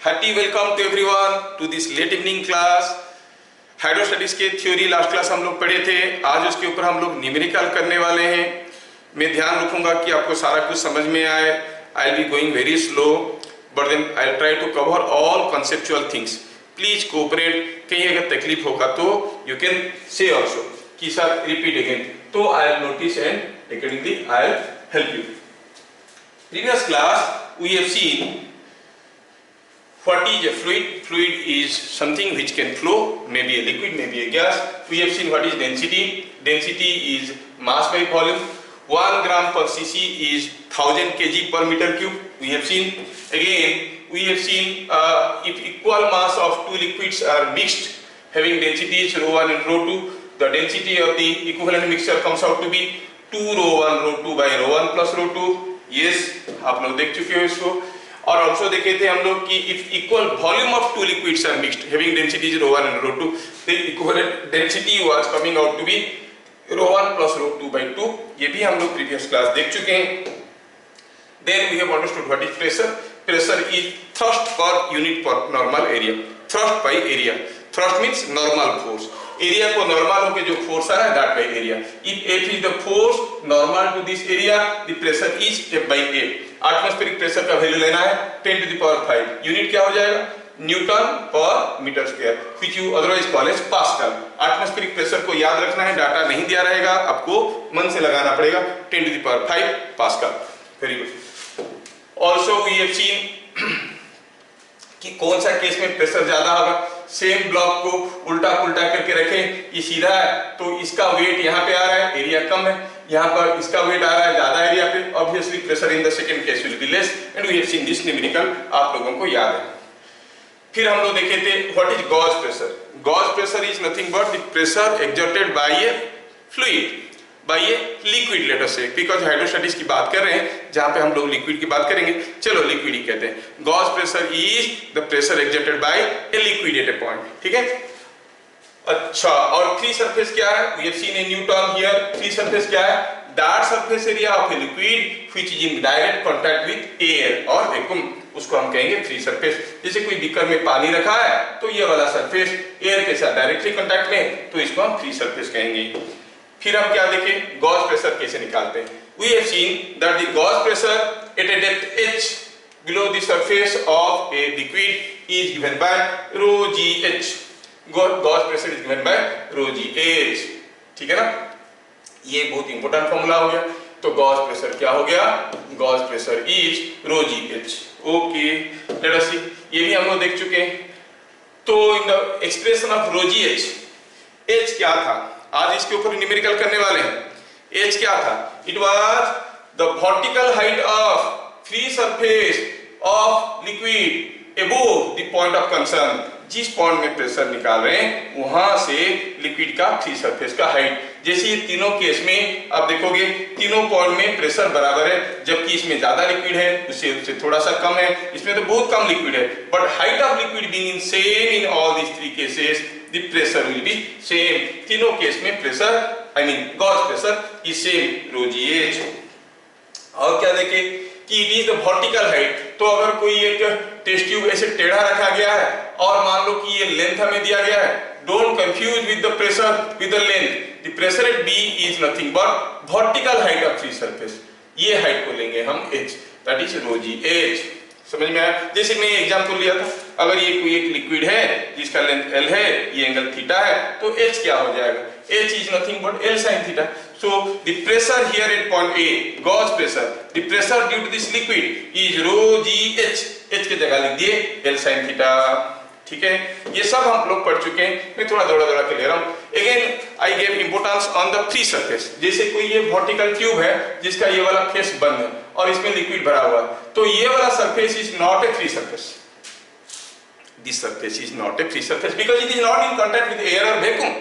Hearty welcome to everyone to this late evening class. Hydrostatics के theory last class हम लोग पढ़े थे, आज उसके ऊपर हम लोग न्यूमेरिकल करने वाले हैं। मैं ध्यान रखूंगा कि आपको सारा कुछ समझ में आए। I will be going very slow but then I will try to cover all conceptual things. Please cooperate. कहीं अगर तकलीफ होगा तो यू कैन से ऑल्सो कि सर रिपीट अगेन, तो I will notice and accordingly I will help you. Previous class we have seen what is a fluid. Fluid is something which can flow, maybe a liquid, maybe a gas. We have seen what is density. Density is mass by volume. 1 gram per cc is 1000 kg per meter cube. We have seen. Again we have seen if equal mass of two liquids are mixed having densities ρ1 and ρ2, the density of the equivalent mixture comes out to be 2 ρ1 ρ2 by ρ1 plus ρ2. Yes, आप लोग देख चुके हो इसको। और also देखे थे हम लोग कि if equal volume of two liquids are mixed having densities ρ1 and ρ2, the equivalent density was coming out to be ρ1 plus ρ2 by 2। ये भी हम लोग प्रीवियस क्लास देख चुके हैं। Then we have understood what is pressure. Pressure is thrust per unit per normal area. Thrust by area. Thrust means normal force. Area को normal होके जो फोर्स आ रहा है that by area. If F is the force normal to this area, the pressure is F by A। Atmospheric pressure का value लेना है 10 to the power 5। Unit क्या हो जाएगा? Newton per metre square, which you otherwise call as pascal. Atmospheric pressure को याद रखना है, डाटा नहीं दिया रहेगा, आपको मन से लगाना पड़ेगा। 10 to the power 5 pascal. Very good. Also we have seen कि कौन सा केस में प्रेशर ज्यादा होगा। सेम ब्लॉक को उल्टा पुल्टा करके रखें, ये सीधा है तो इसका वेट यहाँ पे आ रहा है, एरिया कम है। यहाँ पर इसका वेट आ रहा है ज्यादा एरिया पे, obviously pressure in the second case will be less and we have seen this numerical, आप लोगों को याद है। फिर हम लोग देखे थे what is gauge pressure. Gauge pressure is nothing but the pressure exerted by a fluid, by a liquid, let us say, because hydrostatics की बात कर रहे हैं जहां पे हम लोग लिक्विड की बात करेंगे, चलो लिक्विड ही कहते हैं। Gauge pressure is the pressure exerted by a liquid at a point, ठीक है। अच्छा, और फ्री सरफेस क्या है? We have seen a new term here. Free surface क्या है? That surface area of a liquid which is in direct contact with air और vacuum, उसको हम कहेंगे फ्री सरफेस। जैसे कोई बीकर में पानी रखा है तो ये वाला सरफेस एयर के साथ डायरेक्टली कांटेक्ट में, तो इसको हम फ्री सरफेस कहेंगे। फिर हम क्या देखें, गॉज प्रेशर कैसे निकालते हैं। We have seen that the gauge pressure at a depth h below the surface of a liquid is given by rho gh. Gauge pressure is given by rho gh, ठीक है ना। ये बहुत important formula हो गया। तो gauge pressure क्या हो गया? Gauge pressure is rho gh। Okay, let us see, ये भी हम लोग देख चुके हैं। तो in the expression of rho gh, h क्या था? आज इसके ऊपर न्यूमेरिकल करने वाले हैं। h क्या था? It was the vertical height of free surface of liquid above the point of concern। जिस पॉइंट में प्रेशर निकाल रहे हैं वहां से लिक्विड का फ्री सरफेस का हाइट। जैसे ये तीनों केस में आप देखोगे तीनों पॉइंट में प्रेशर बराबर है, जबकि इसमें ज्यादा लिक्विड है, उससे थोड़ा सा कम है, इसमें तो बहुत कम लिक्विड है। But height of liquid being in same in all these three cases, the pressure will be same. तीनों केस में pressure, I mean gauge pressure is same rho gh। और क्या देखे कि it is the vertical height. तो अगर कोई एक टेस्ट ट्यूब ऐसे टेढ़ा रखा गया है और मान लो कि ये लेंथ हमें दिया गया है, don't confuse with the pressure with the length. The pressure at b is nothing but vertical height of free surface. ये हाइट को लेंगे हम h, that is rho gh। समझ में आया? जैसे मैं एग्जांपल लिया था, अगर ये कोई एक लिक्विड है जिसका लेंथ l है, ये एंगल थीटा है, तो h क्या हो जाएगा? h is nothing but L sin theta। So the pressure here at point A, gauge pressure, the pressure due to this liquid is rho gh। h की जगह लिख दिए L sin theta, ठीक है। ये सब हम लोग पढ़ चुके हैं, मैं थोड़ा दौड़ा के ले रहा हूँ। Again I gave importance on the free surface। जैसे कोई ये वर्टिकल ट्यूब है जिसका ये वाला फेस बंद है और इसमें लिक्विड भरा हुआ है, तो ये वाला surface is not a free surface. This surface is not a free surface because it is not in contact with air or vacuum।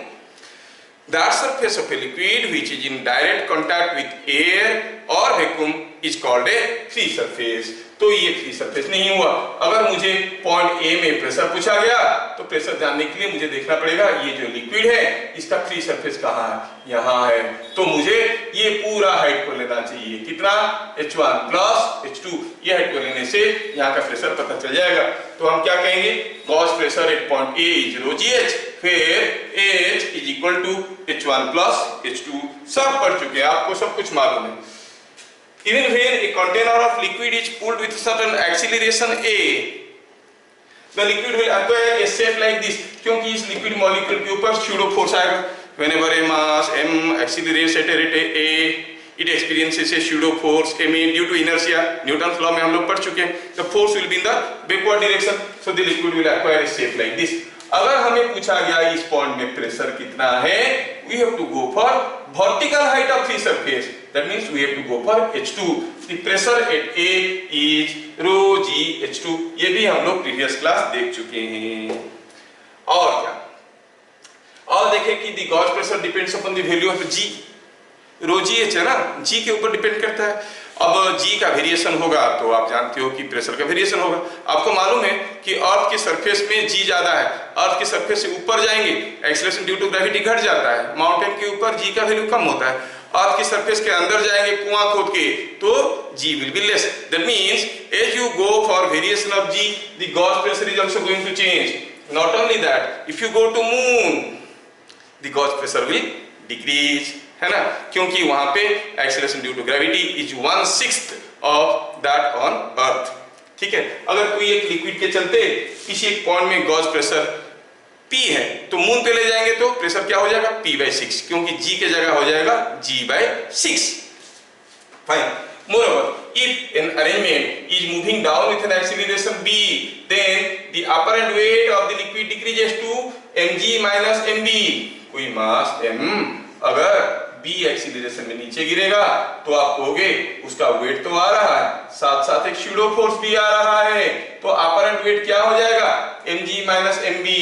That surface of a liquid which is in direct contact with air or vacuum is called a free surface। तो ये free surface नहीं हुआ। अगर मुझे point A में pressure पूछा गया तो प्रेशर जानने के लिए मुझे देखना पड़ेगा ये जो लिक्विड है इसका फ्री सरफेस कहाँ है, यहाँ है। तो मुझे ये पूरा हाइट को लेना चाहिए, कितना, h1 प्लस h2। ये हाइट को लेने से यहाँ का प्रेशर पता चल जाएगा। तो हम क्या कहेंगे, gauge pressure at point A is rho ji H, फिर H is equal to H1 plus H2, सब पढ़ चुके हैं, आपको सब कुछ मालूम है। Even when a container of liquid is pulled with certain acceleration a, the liquid will acquire a shape like this, क्योंकि इस लिक्विड मॉलिक्यूल के ऊपर स्यूडो फोर्स आएगा। Whenever a mass m accelerates at a rate a, it experiences a pseudo force ma due to inertia. Newton's law में हम लोग पढ़ चुके हैं। The force will be in the backward direction, so the liquid will acquire a shape like this. अगर हमें पूछा गया इस पॉइंट में प्रेशर कितना है, we have to go for vertical height of the surface. That means we have to go for H2. The pressure at A is rho g H2. ये भी हम लोग प्रीवियस क्लास देख चुके हैं। और क्या, और देखें कि the gauge pressure depends upon the value of G. Rho ji h है ना, जी के ऊपर डिपेंड करता है। अब जी का वेरिएशन होगा तो आप जानते हो कि प्रेशर का वेरिएशन होगा। आपको मालूम है कि अर्थ के सरफेस में जी ज्यादा है, अर्थ के सरफेस से ऊपर जाएंगे एक्सेलरेशन ड्यू टू ग्रेविटी घट जाता है, माउंटेन के ऊपर जी का वैल्यू कम होता है। अर्थ के सरफेस के अंदर जाएंगे कुआं खोद के तो G will be less. That means as you go for variation of G, the gauge pressure is also going to change. Not only that, if you go to moon the gauge pressure will decrease, है ना, क्योंकि वहां पे acceleration due to gravity is 1/6 of that on earth. ठीक है, अगर कोई एक लिक्विड के चलते किसी एक पॉइंट में गॉज प्रेशर P है तो मून पे ले जाएंगे तो प्रेशर क्या हो जाएगा, P/6, क्योंकि G के जगह हो जाएगा G/6। Fine. Moreover, if an arrangement is moving down with an acceleration b, then the apparent weight of the liquid decreases to mg minus mb. कोई मास m अगर b एक्सीलरेशन में नीचे गिरेगा तो आप कहोगे उसका वेट तो आ रहा है, साथ साथ एक स्यूडो फोर्स भी आ रहा है, तो अपरेंट वेट क्या हो जाएगा, mg minus mb.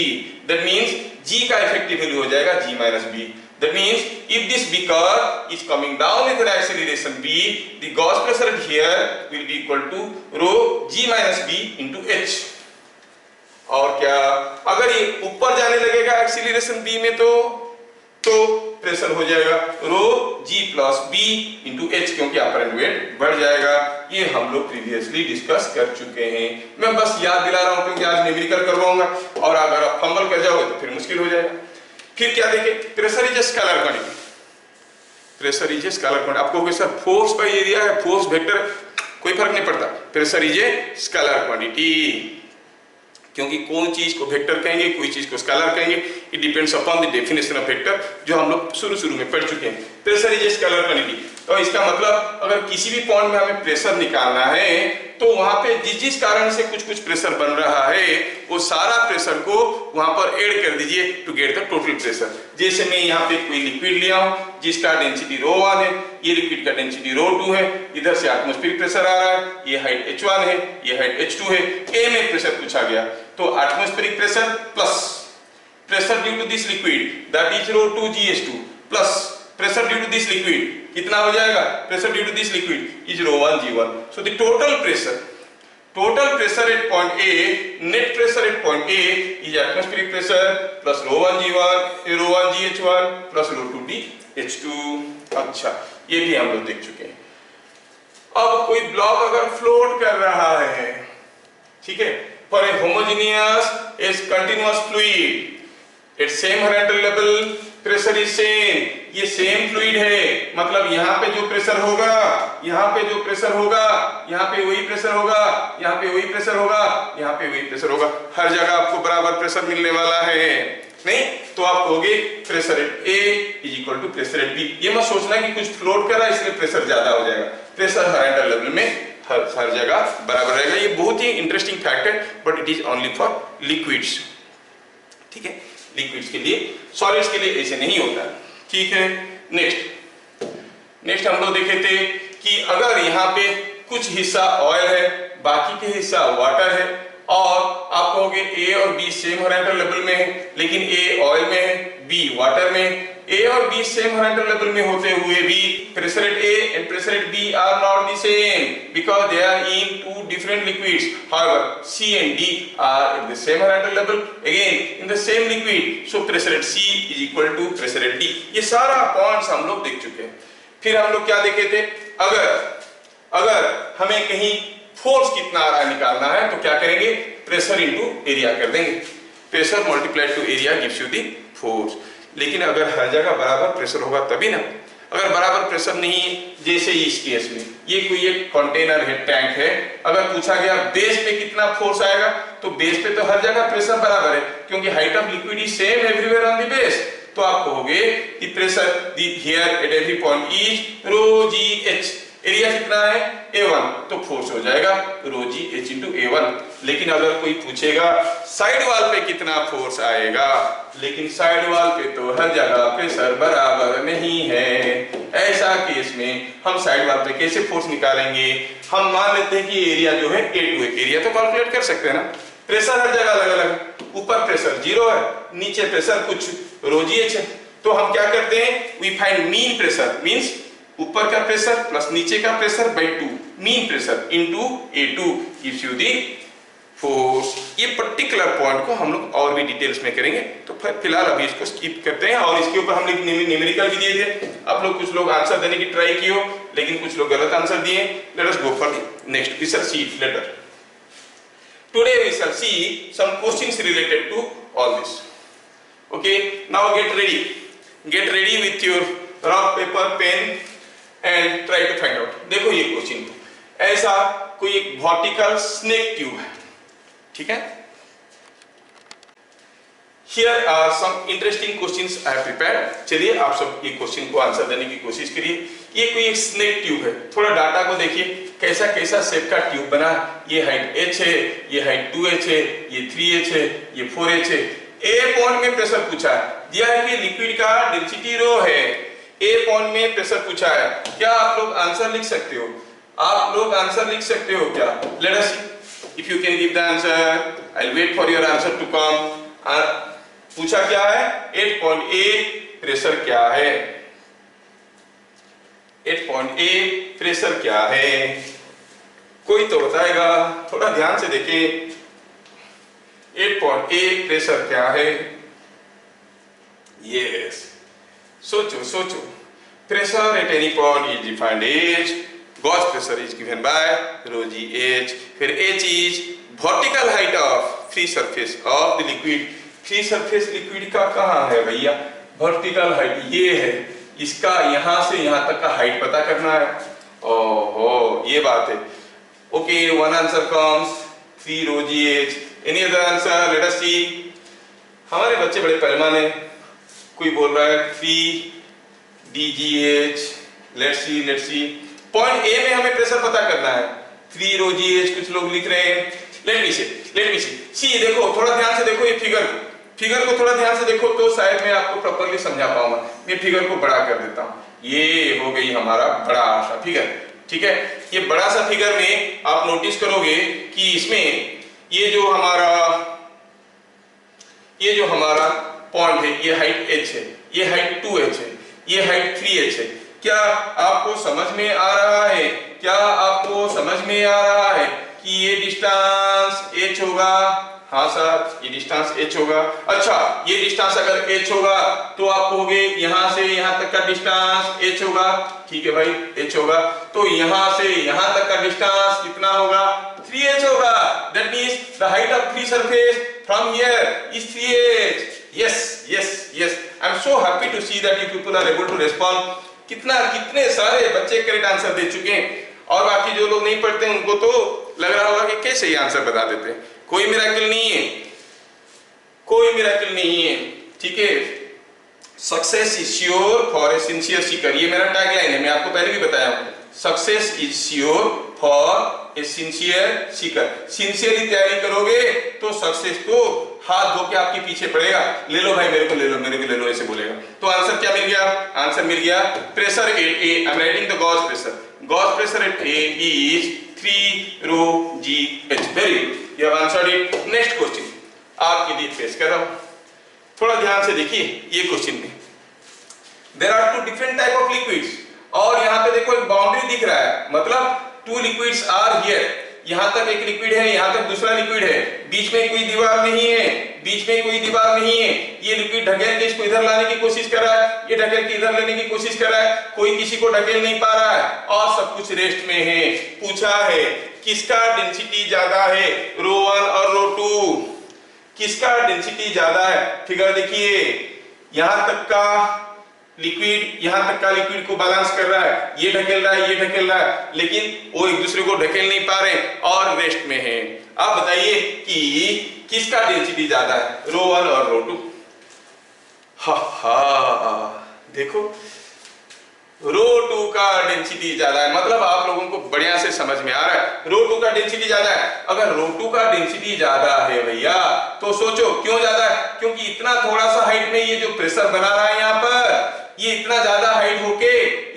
That means g का इफेक्टिव वैल्यू हो जाएगा g minus b. That means if this beaker is coming down with an acceleration b, the gauge pressure here will be equal to rho g minus b into h. और क्या, अगर ये ऊपर जाने लगेगा acceleration b में तो pressure हो जाएगा रो g plus b into H, क्योंकि अपरेंट वेट बढ़ जाएगा। ये हम लोग प्रीवियसली डिस्कस कर चुके हैं। मैं बस याद दिला रहा हूं क्योंकि आज न्यूमेरिकल करवाऊंगा और अगर आप फंबल कर जाओगे तो फिर मुश्किल हो जाएगा। फिर क्या देखें, pressure is a scalar quantity. Pressure is a scalar quantity. आपको कोई सर फोर्स बाय एरिया है, फोर्स वेक्टर, कोई फर्क नहीं पड़ता, pressure is a scalar quantity, क्योंकि कौन चीज को वेक्टर कहेंगे, कोई चीज को स्केलर कहेंगे, it depends upon the definition of vector जो हम लोग शुरू में पढ़ चुके हैं। Pressure is a scalar quantity, तो इसका मतलब अगर किसी भी पॉइंट में हमें प्रेशर निकालना है तो वहां पे जिस कारण से कुछ प्रेशर बन रहा है वो सारा प्रेशर को वहां पर ऐड कर दीजिए to get the total pressure. जैसे मैं यहाँ पे कोई लिक्विड लिया हूँ जिसका डेंसिटी ρ1 है, ये लिक्विड का डेंसिटी ρ2 है, इधर से एटमॉस्फेरिक प्रेशर आ रहा है, ये हाइट h1 है, ये हाइट h2 है, a में प्रेशर पूछा गया तो atmospheric pressure plus pressure due to this liquid that is ρ2 GH2 plus pressure due to this liquid कितना हो जाएगा, pressure due to this liquid is ρ1 G1. So the total pressure at point A, net pressure at point A is atmospheric pressure plus ρ1 GH1 plus ρ2 GH2। अच्छा, ये भी हम लोग देख चुके हैं। अब कोई ब्लॉक अगर फ्लोट कर रहा है, ठीक है, for a homogeneous is continuous fluid at same horizontal level pressure is same, ये सेम फ्लूइड है, मतलब यहाँ पे जो प्रेशर होगा, यहाँ पे जो प्रेशर होगा, यहाँ पे वही प्रेशर होगा, यहाँ पे वही प्रेशर होगा, यहाँ पे वही प्रेशर होगा, हर जगह आपको बराबर प्रेशर मिलने वाला है। नहीं तो आप कहोगे pressure at A is equal to pressure at B। ये मत सोचना कि कुछ फ्लोट कर रहा है इसलिए प्रेशर ज्यादा हो जाएगा, प्रेशर होरिजेंटल लेवल में हर जगह बराबर रहेगा। ये बहुत ही इंटरेस्टिंग फैक्ट है, but it is only for liquids. ठीक है, लिक्विड्स के लिए, सॉलिड्स के लिए ऐसे नहीं होता। ठीक है, नेक्स्ट हम लोग देखे थे कि अगर यहाँ पे कुछ हिस्सा ऑयल है, बाकी के हिस्सा वाटर है, और आप कहोगे A और B सेम होरिजेंटल लेवल में है, लेकिन A ऑयल में है, B वाटर में। A और B सेम होरिजेंटल लेवल में होते हुए भी pressure at A and pressure at B are not the same because they are in two different liquids. However, C and D are at the same horizontal level, again in the same liquid. So pressure at C is equal to pressure at D. ये सारा points हम लोग देख चुके हैं। फिर हम लोग क्या देखे थे, अगर हमें कहीं फोर्स कितना आ रहा है निकालना है तो क्या करेंगे, प्रेशर इनटू एरिया कर देंगे। Pressure multiplied to area gives you the force. लेकिन अगर हर जगह बराबर प्रेशर होगा तभी ना। अगर बराबर प्रेशर नहीं है, जैसे इस केस में ये कोई एक कंटेनर है, टैंक है, अगर पूछा गया बेस पे कितना फोर्स आएगा, तो बेस पे तो हर जगह प्रेशर बराबर है, क्योंकि height of liquid is same everywhere on the base. तो आप कहोगे the pressure here at every point is rho ji h. Area कितना है A1, तो फोर्स हो जाएगा रो जी एच इंटू A1। लेकिन अगर कोई पूछेगा साइड वाल पे कितना फोर्स आएगा, लेकिन साइड वाल पे तो हर जगह प्रेशर बराबर नहीं है। ऐसा केस में हम साइड वाल पे कैसे फोर्स निकालेंगे? हम मान लेते हैं कि एरिया जो है A2 है, एरिया तो कैलकुलेट कर सकते हैं ना। प्रेशर हर जगह अलग अलग, ऊपर प्रेशर 0 है, नीचे प्रेशर कुछ रो जी एच है। तो हम क्या करते हैं, we find mean pressure, means ऊपर का प्रेशर प्लस नीचे का pressure by 2, mean pressure into A2 gives you the force. ये पर्टिकुलर पॉइंट को हम लोग और भी डिटेल्स में करेंगे, तो फिलहाल अभी इसको स्किप करते हैं। और इसके ऊपर हम लोग न्यूमेरिकल भी दिए थे। आप लोग कुछ लोग आंसर देने की ट्राई किए हो, लेकिन कुछ लोग गलत आंसर दिए। Let us go for the next, we shall see it later. Today we shall see some questions related to all this. Okay, now get ready with your rock paper pen and try to find out. देखो ये question, ऐसा कोई एक vertical snake tube है, ठीक है। Here are some interesting questions I have prepared. चलिए आप सब ये क्वेश्चन को आंसर देने की कोशिश करिए। ये कोई एक स्नेक ट्यूब है, थोड़ा डाटा को देखिए कैसा कैसा शेप का ट्यूब बना है। ये हाइट h है, ये हाइट 2h है, ये 3h है, ये 4h है। A पॉइंट में प्रेशर पूछा है, दिया है कि लिक्विड का डेंसिटी रो है। A पॉइंट में प्रेशर पूछा है, क्या आप लोग आंसर लिख सकते हो? आप लोग आंसर लिख सकते हो क्या? Let us see if you can give the answer. I will wait for your answer to come. पूछा क्या है, 8 पॉइंट A प्रेशर क्या है? 8 पॉइंट A प्रेशर क्या है? कोई तो बताएगा, थोड़ा ध्यान से देखें। 8 पॉइंट A प्रेशर क्या है? यस, सोचो सोचो। Pressure at any point is defined as gauge pressure is given by rho ji H. फिर h is vertical height of free surface of the liquid. Free surface liquid का कहाँ है भैया? Vertical height ये है, इसका यहां से यहां तक का हाइट पता करना है। ओहो, ये बात है। Okay, one answer comes 3 rho जी H. Any other answer? Let us see. हमारे बच्चे बड़े पहलवान हैं। कोई बोल रहा है 3 D G H. Let's see. Point A में हमें प्रेशर पता करना है, 3 रो जी एच कुछ लोग लिख रहे हैं। लेट मी सी। देखो, थोड़ा ध्यान से देखो ये फिगर को थोड़ा ध्यान से देखो तो शायद मैं आपको प्रॉपर्ली समझा पाऊंगा। मैं फिगर को बड़ा कर देता हूं। ये हो गई हमारा बड़ा सा फिगर, ठीक है। ये बड़ा सा फिगर में आप नोटिस करोगे कि इसमें ये जो हमारा पॉइंट है, ये हाइट h है, ये हाइट 2h है, ये हाइट 3h है। क्या आपको समझ में आ रहा है? कि ये डिस्टेंस h होगा? हाँ सर, ये डिस्टेंस h होगा। अच्छा, ये डिस्टेंस अगर h होगा तो आप कहोगे यहां से यहां तक का डिस्टेंस h होगा, ठीक है भाई, h होगा। तो यहां से यहां तक का डिस्टेंस कितना होगा? 3h होगा। That means the height of free surface from here is 3h। Yes, I am so happy to see that you people are able to respond. कितने सारे बच्चे करेक्ट आंसर दे चुके हैं, और बाकी जो लोग नहीं पढ़ते उनको तो लग रहा होगा कि कैसे ये आंसर बता देते हैं। कोई मिरेकल नहीं है, ठीक है। Success is sure for a sincere Sikar, ये मेरा टैगलाइन है, मैं आपको पहले भी बताया हूं। Success is sure for a sincere Sikar. Sincerely तैयारी करोगे तो सक्सेस तो हाथ धो के आपके पीछे पड़ेगा। ले लो भाई, मेरे को ले लो, ऐसे बोलेगा। तो आंसर क्या मिल गया? आंसर मिल गया pressure at A. I am writing the gauge pressure at A is 3 rho ji h. Very good, you have answered it. Next question आपके लिए पेश कर रहा हूं, थोड़ा ध्यान से देखिए। ये क्वेश्चन में there are 2 different type of liquids, और यहां पे देखो एक बाउंड्री दिख रहा है, मतलब 2 लिक्विड्स आर हियर। यहाँ तक एक लिक्विड है, यहाँ तक दूसरा लिक्विड है, बीच में कोई दीवार नहीं है, बीच में कोई दीवार नहीं है। ये लिक्विड ढकेल के इसको इधर लाने की कोशिश कर रहा है, ये ढकेल के इधर लेने की कोशिश कर रहा है, कोई किसी को ढकेल नहीं पा रहा है और सब कुछ रेस्ट में है। पूछा है किसका डेंसिटी ज्यादा है, ρ1 और ρ2, किसका डेंसिटी ज्यादा है। फिगर देखिए, यहां तक का लिक्विड यहां तक का लिक्विड को बैलेंस कर रहा है, ये ढकेल रहा है, ये ढकेल रहा है, लेकिन वो एक दूसरे को ढकेल नहीं पा रहे और रेस्ट में है। अब बताइए कि किसका डेंसिटी ज्यादा है, ρ1 और ρ2। देखो ρ2 का डेंसिटी ज्यादा है, मतलब आप लोगों को बढ़िया से समझ में आ रहा है, ρ2 का डेंसिटी ज्यादा है। अगर ρ2 का डेंसिटी ज्यादा है भैया तो सोचो क्यों ज्यादा है, क्योंकि इतना थोड़ा सा हाइट में ये जो प्रेशर बना रहा है यहाँ पर, ये इतना ज्यादा हाइट होके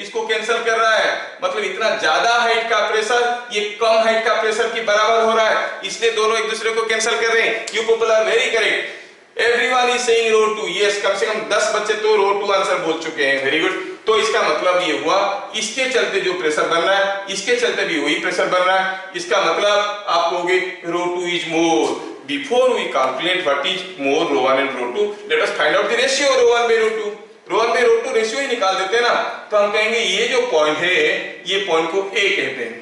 इसको कैंसिल कर रहा है, मतलब इतना ज्यादा हाइट का प्रेशर ये कम हाइट का प्रेशर के बराबर हो रहा है, इसलिए दोनों एक दूसरे को कैंसिल कर रहे हैं। You people are very correct, everyone is saying ρ2। Yes, कम से कम 10 बच्चे तो ρ2 आंसर बोल चुके हैं, वेरी गुड। तो इसका मतलब ये हुआ, इसके चलते जो प्रेशर बन रहा है इसके चलते भी वही प्रेशर बन रहा है, इसका मतलब आप कहोगे ρ2 is more. Before we calculate what is more, ρ1 and ρ2, let us find out the ratio ρ1 by ρ2। ρ1 by ρ2 ratio ही निकाल देते हैं ना, तो हम कहेंगे ये जो पॉइंट है ये पॉइंट को A कहते हैं,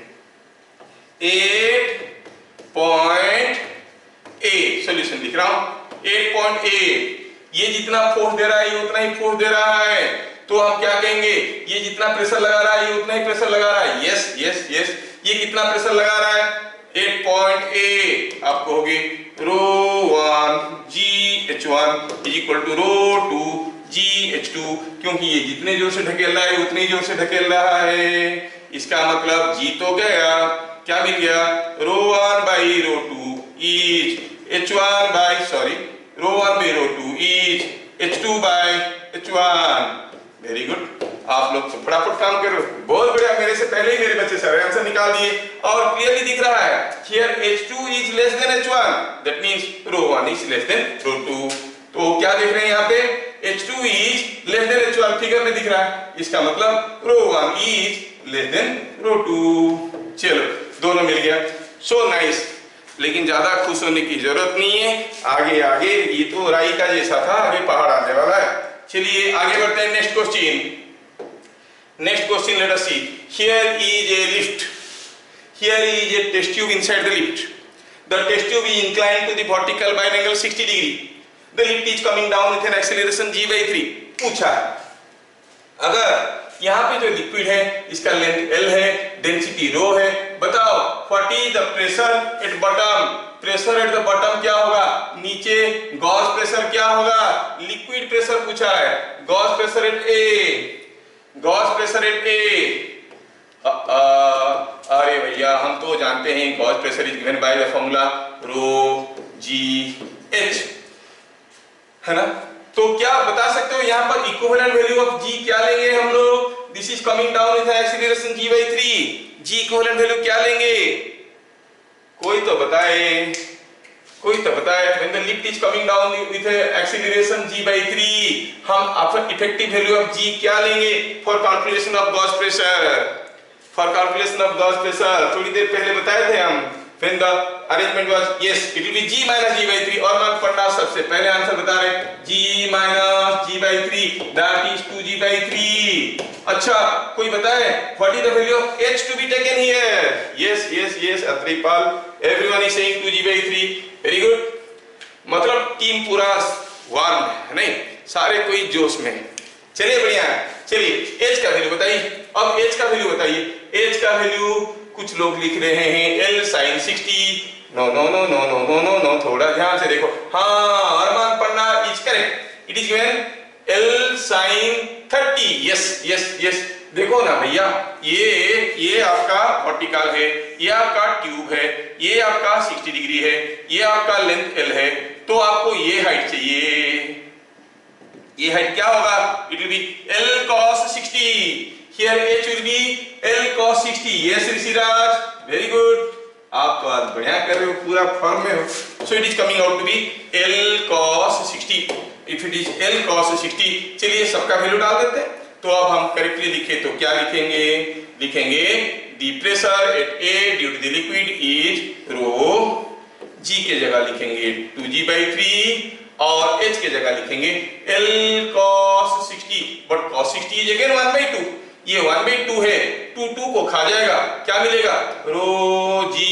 8.A। सॉल्यूशन लिख रहा हूं, 8.A। ये जितना फोर्स दे रहा है ये उतना ही फोर्स दे रहा है, तो हम क्या कहेंगे, ये जितना प्रेशर लगा रहा है ये उतना ही प्रेशर लगा रहा है। यस यस यस, ये कितना प्रेशर लगा रहा है, 8.A। आप कहोगे ρ1 GH1 is equal to ρ2 GH2, क्योंकि ये जितने जोर से ढकेल रहा है उतने जोर से ढकेल रहा है। इसका मतलब जी तो गया, क्या मिल गया, ρ1 by ρ2 is H1 by ρ1 by ρ2 is H2 by H1। Very good, आप लोग तो फटाफट काम करो, बहुत बढ़िया। मेरे से पहले ही मेरे बच्चे सारे आंसर निकाल दिए और क्लियरली दिख रहा है here H2 is less than H1, that means ρ1 is less than ρ2। तो क्या देख रहे हैं यहाँ पे, H2 is less than H1 figure में दिख रहा है, इसका मतलब ρ1 इज लेस देन ρ2। चलो दोनों मिल गया, सो नाइस। लेकिन ज्यादा खुश होने की जरूरत नहीं है, आगे आगे ये तो राई का जैसा था, आगे पहाड़ आने वाला है। चलिए आगे बढ़ते हैं, next question. Next question let us see, here is a lift, here is a test tube inside the lift, the test tube is inclined to the vertical by an angle 60 degree, the lift is coming down with an acceleration g/3। पूछा है अगर यहाँ पे जो liquid है इसका length L है, density ρ है, बताओ what is the pressure at bottom, pressure at the bottom क्या होगा, नीचे गॉस प्रेशर क्या होगा, लिक्विड प्रेशर पूछा है, Gauss pressure at A, Gauss pressure at A। अरे भैया हम तो जानते हैं Gauss pressure is given by the formula ρgh, है ना। तो क्या बता सकते हो यहाँ पर इक्विवेलेंट वैल्यू ऑफ G क्या लेंगे हम लोग, this is coming down with acceleration g/3, G equivalent value क्या लेंगे, कोई तो बताए, कोई तो बताए। When the lift is coming down with acceleration g/3, हम इफेक्टिव वैल्यू ऑफ G क्या लेंगे for calculation of Gauss pressure, for calculation of Gauss pressure थोड़ी देर पहले बताए थे हम। When the arrangement was, yes, it will be G minus G/3, और मान पढ़ना सबसे पहले आंसर बता रहे G minus G/3 that is 2G/3। अच्छा कोई बताए what is the value of H to be taken here? Yes yes yes Atripal, everyone is saying 2G/3, very good। मतलब टीम पूरा वार्म है, नहीं सारे कोई जोश में है। चलिए बढ़िया है, चलिए H का वैल्यू बताइए, अब H का वैल्यू बताइए। H का वैल्यू कुछ लोग लिख रहे हैं L sin 60, no no no no no no no no, थोड़ा ध्यान से देखो, हाँ अरमान पढ़ना is correct, it is given L sin 30, yes yes yes. देखो ना भैया, ये आपका वर्टिकल है, ये आपका ट्यूब है, ये आपका 60 डिग्री है, ये आपका लेंथ L है, तो आपको ये हाइट चाहिए, ये हाइट क्या होगा, it will be L cos 60, here H will be L cos 60। yes Rishiraj, very good, आप तो आज बढ़िया कर रहे हो, पूरा फॉर्म में हो। so it is coming out to be L cos 60, if it is L cos 60। चलिए सबका वैल्यू डाल देते हैं, तो अब हम करेक्टली लिखे तो क्या लिखेंगे, लिखेंगे the pressure at A due to the liquid is rho g के जगह लिखेंगे 2g/3 और h के जगह लिखेंगे L cos 60, but cos 60 is again 1/2, ये 1/2 है, 2 को खा जाएगा, क्या मिलेगा रो जी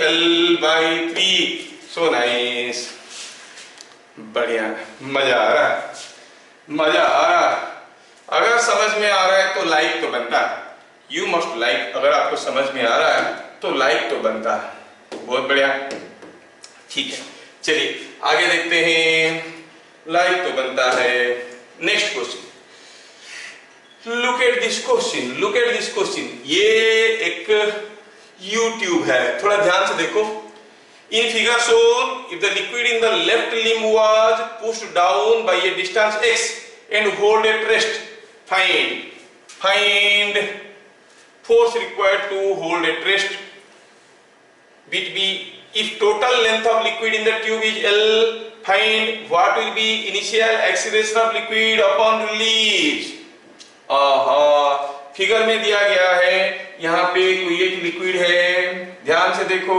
L/3। सो नाइस, बढ़िया, मजा आ रहा है, मजा आ रहा है। अगर समझ में आ रहा है तो लाइक तो बनता है, यू मस्ट लाइक। अगर आपको समझ में आ रहा है तो लाइक तो बनता है, बहुत बढ़िया, ठीक है। चलिए आगे देखते हैं, लाइक तो बनता है। Next question, look at this question, look at this question. ये एक यूट्यूब है, थोड़ा ध्यान से देखो। In figure shown, if the liquid in the left limb was pushed down by a distance x and hold at rest, find force required to hold at rest. If total length of liquid in the tube is L, find what will be initial acceleration of liquid upon release. Figure में दिया गया है, यहाँ पे कोई एक liquid है, ध्यान से देखो,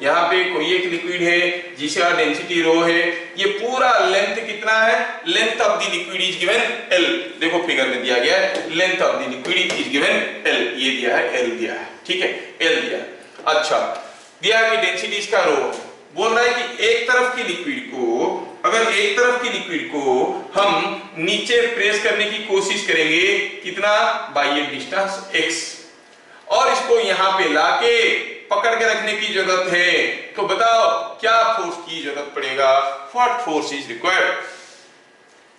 यहाँ पे कोई एक लिक्विड है जिसका डेंसिटी रो है, ये पूरा लेंथ कितना है, length of the liquid is given L। देखो फिगर में दिया गया है, length of the liquid is given L, ये दिया है L दिया है, ठीक है, L दिया है। अच्छा, दिया कि डेंसिटी इसका रो, बोल रहा है कि एक तरफ की लिक्विड को, अगर एक तरफ की लिक्विड को हम नीचे प्रेस करने की कोशिश करेंगे, कितना, बाय ए डिस्टेंस x, और इसको यहाँ पे लाके पकड़ के रखने की जरूरत है, तो बताओ क्या फोर्स की जरूरत पड़ेगा, what force is required.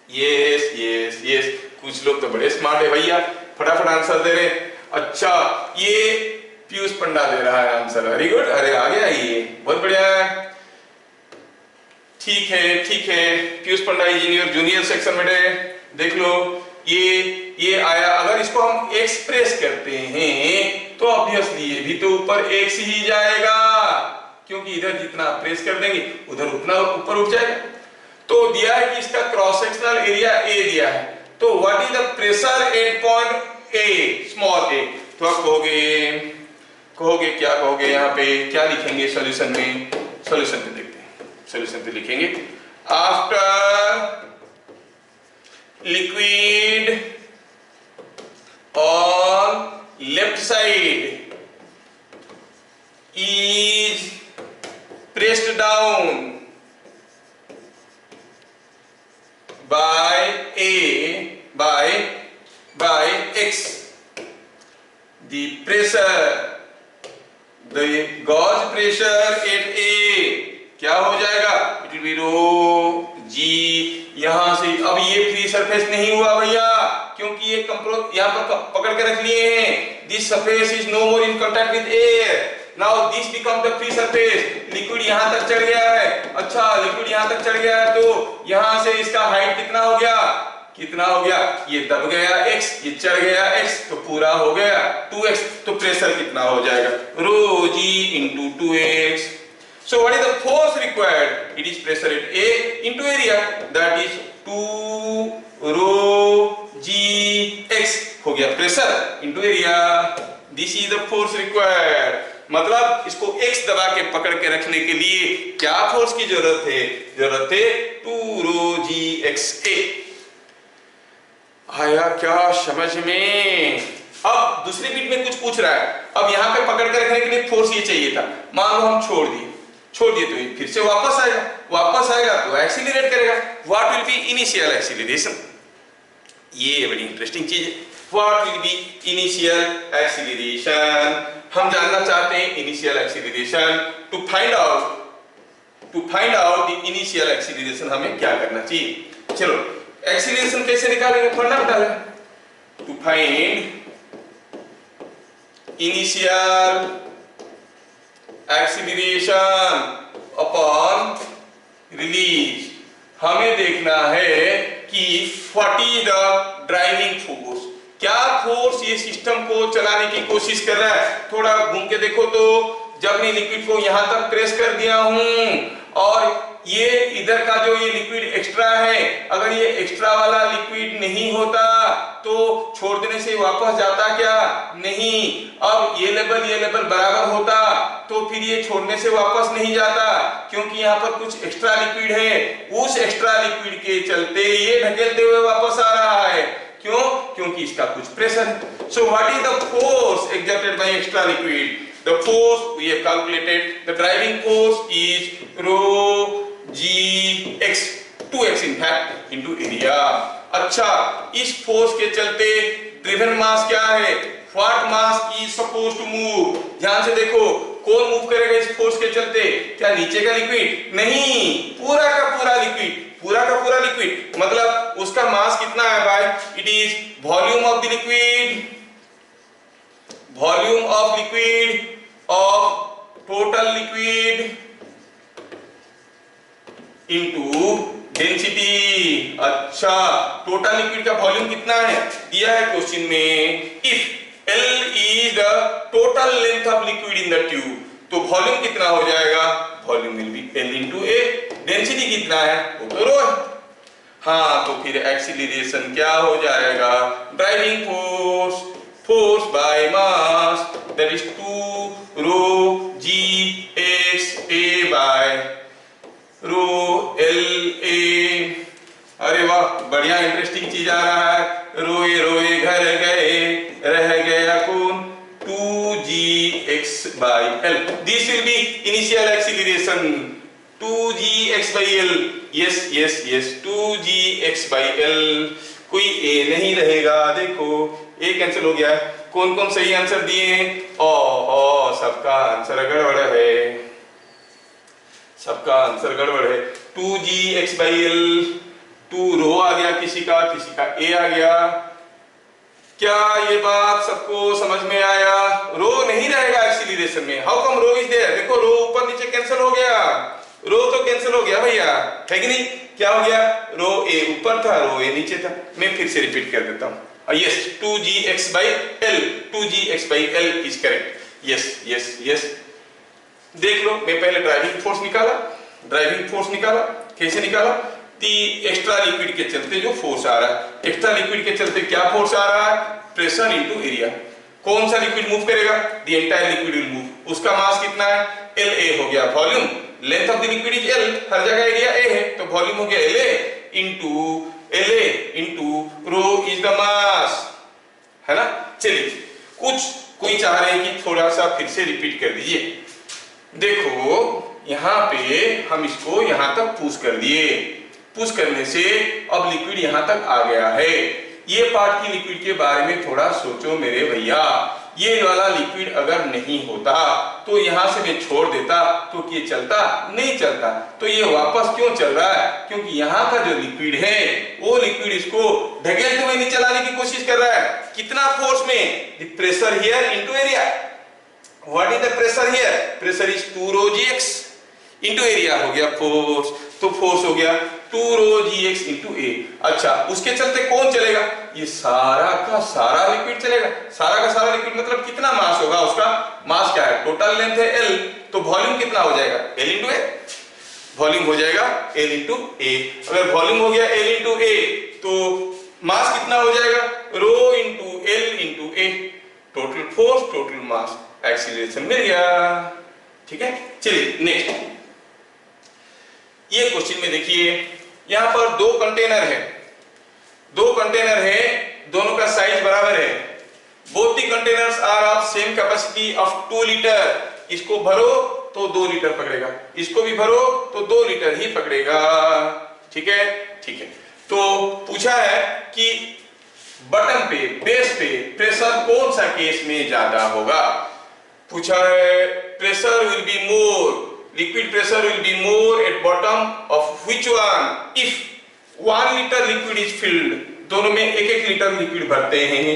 Yes yes yes, कुछ लोग तो बड़े स्मार्ट है भैया, फटाफट आंसर दे रहे। अच्छा, ये पीयूष पंडा दे रहा है आंसर, वेरी गुड, अरे आ गया ये, बहुत बढ़िया है, ठीक है ठीक है। पीयूष पंडा इंजीनियर जूनियर सेक्शन में देख लो, ये आया। अगर इसको हम एक्सप्रेस करते हैं तो ऑब्वियसली ये भी तो ऊपर x ही जाएगा, क्योंकि इधर जितना प्रेस कर देंगे उधर उतना ऊपर उठ जाएगा। तो दिया है कि इसका क्रॉस सेक्शनल एरिया A दिया है, तो what is the pressure at point A, small a। तो आप कहोगे क्या कहोगे, यहाँ पे क्या लिखेंगे सॉल्यूशन में, सॉल्यूशन पे देखते हैं, सॉल्यूशन पे लिखेंगे after liquid on left side is pressed down by x, the pressure, the gauge pressure at A क्या हो जाएगा, it will be rho g। यहां से अब ये फ्री सरफेस नहीं हुआ भैया, क्योंकि ये यहाँ पर पकड़ के रख लिए हैं, this surface is no more in contact with air, now this become the free surface, liquid यहां तक चढ़ गया है। अच्छा, लिक्विड यहां तक चढ़ गया है, तो यहां से इसका हाइट कितना हो गया, कितना हो गया, ये दब गया x, ये चढ़ गया x, तो पूरा हो गया 2x, तो प्रेशर कितना हो जाएगा, रो g into 2x। So what is the force required? It is pressure at A into area, that is 2 rho g x, हो गया pressure into area, this is the force required। मतलब इसको x दबा के पकड़ के रखने के लिए क्या फोर्स की जरूरत है, जरूरत है 2 rho g x A। आया क्या समझ में। अब दूसरी बीट में कुछ पूछ रहा है, अब यहाँ पे पकड़ के रखने के लिए फोर्स ये चाहिए था, मान लो हम छोड़ दिए तो ये फिर से वापस आएगा तो एक्सीलरेट करेगा, what will be initial acceleration, ये बड़ी इंटरेस्टिंग चीज है, what will be initial acceleration. हम जानना चाहते हैं initial acceleration, to find out the initial acceleration हमें क्या करना चाहिए। चलो एक्सीलरेशन कैसे निकालेंगे, फंडामेंटल है, to find initial acceleration upon release, हमें देखना है कि what is the driving force, क्या फोर्स ये सिस्टम को चलाने की कोशिश कर रहा है। थोड़ा घूम के देखो तो, जब मैं लिक्विड को यहां तक प्रेस कर दिया हूं और ये इधर का जो ये लिक्विड एक्स्ट्रा है, अगर ये एक्स्ट्रा वाला लिक्विड नहीं होता तो छोड़ देने से वापस जाता क्या? नहीं। अब ये लेवल बराबर होता तो फिर ये छोड़ने से वापस नहीं जाता, क्योंकि यहाँ पर कुछ एक्स्ट्रा लिक्विड है। उस एक्स्ट्रा लिक्विड के चलते ये ढकेलते हुए वापस आ रहा है। क्यों? क्योंकि इसका कुछ प्रेशर है। So what is the force exerted by extra liquid? The force we have calculated, the driving force is rho g x, 2x in fact into area। अच्छा, इस फोर्स के चलते ड्रिवन मास क्या है? What mass is supposed to move? ध्यान से देखो, कौन मूव करेगा इस फोर्स के चलते? क्या नीचे का लिक्विड? नहीं, पूरा का पूरा लिक्विड। पूरा का पूरा लिक्विड मतलब उसका मास कितना है भाई? It is volume of the liquid, volume of liquid of total liquid into density. अच्छा, टोटल लिक्विड का वॉल्यूम कितना है दिया है क्वेश्चन में। If L is the total length of liquid in the tube, तो वॉल्यूम कितना हो जाएगा? Volume will be L into A। Density कितना है? वो तो रो है। हाँ, तो फिर एक्सीलरेशन क्या हो जाएगा? Driving force, force by mass, that is 2 rho g x A by rho L A. अरे वाह, बढ़िया इंटरेस्टिंग चीज आ रहा है। रोए रोए घर गए, रह गया कौन? 2gx by l। This will be initial acceleration 2gx by l। Yes yes yes, 2gx by l। कोई a नहीं रहेगा। देखो a कैंसिल हो गया। कौन कौन सही आंसर दिए हैं? ओ सबका आंसर गड़बड़ है, सबका आंसर गड़बड़ है। 2gx by l, 2 रो आ गया किसी का a आ गया। क्या ये बात सबको समझ में आया? रो नहीं रहेगा एक्सीलरेशन में। How come rho is there? देखो रो ऊपर नीचे कैंसिल हो गया, रो तो कैंसिल हो गया भैया, है कि नहीं? क्या हो गया? रो a ऊपर था, रो a नीचे था। मैं फिर से रिपीट कर देता हूं। Yes, 2gx by l, 2gx by l is correct. Yes yes yes, देख लो, मैं पहले ड्राइविंग फोर्स निकाला। ड्राइविंग फोर्स निकाला, कैसे निकाला? एक्स्ट्रा लिक्विड के चलते जो फोर्स आ रहा है, एक्स्ट्रा लिक्विड के चलते क्या फोर्स आ रहा है? Pressure into area. कौन सा लिक्विड मूव करेगा? The entire liquid will move. उसका मास कितना है? La हो गया। Volume, length of the liquid is L, हर जगह एरिया A है, तो वॉल्यूम हो गया La into rho is the mass, है ना? चलिए, कोई चाह रहे हैं कि थोड़ा सा फिर से रिपीट कर दीजिए। देखो यहां पे हम इसको यहां तक पुश कर दिए, पुश करने से अब लिक्विड यहां तक आ गया है। ये पार्ट की लिक्विड के बारे में थोड़ा सोचो मेरे भैया। ये वाला लिक्विड अगर नहीं होता तो यहां से मैं छोड़ देता तो ये चलता? नहीं चलता। तो ये वापस क्यों चल रहा है? क्योंकि यहाँ का जो लिक्विड है वो लिक्विड इसको ढकेलते हुए नीचे लाने की कोशिश कर रहा है। कितना फोर्स में? The pressure here into area. What is the pressure here? Pressure is 2 rho gx into area हो गया फोर्स, तो फोर्स हो गया 2 रो gx इनटू a। अच्छा, उसके चलते कौन चलेगा? ये सारा का सारा लिक्विड चलेगा। सारा का सारा लिक्विड मतलब कितना मास होगा? उसका मास क्या है? टोटल लेंथ है L, तो वॉल्यूम कितना हो जाएगा? L into a। वॉल्यूम हो जाएगा L इनटू a। अगर वॉल्यूम हो गया L इनटू a तो मास कितना हो जाएगा? Rho into L into a। Total force, total mass, acceleration मिल गया। ठीक है, चलिए नेक्स्ट। ये क्वेश्चन में देखिए, यहां पर दो कंटेनर है, दो कंटेनर है, दोनों का साइज बराबर है। Both the containers are of same capacity of 2 litre. इसको भरो तो 2 लीटर पकड़ेगा, इसको भी भरो तो 2 लीटर ही पकड़ेगा। ठीक है, ठीक है। तो पूछा है कि बटन पे, बेस पे प्रेशर कौन सा केस में ज्यादा होगा? पूछा है pressure will be more, liquid pressure will be more at bottom of which one if 1 liter liquid is filled। दोनों में 1-1 लीटर लिक्विड भरते हैं,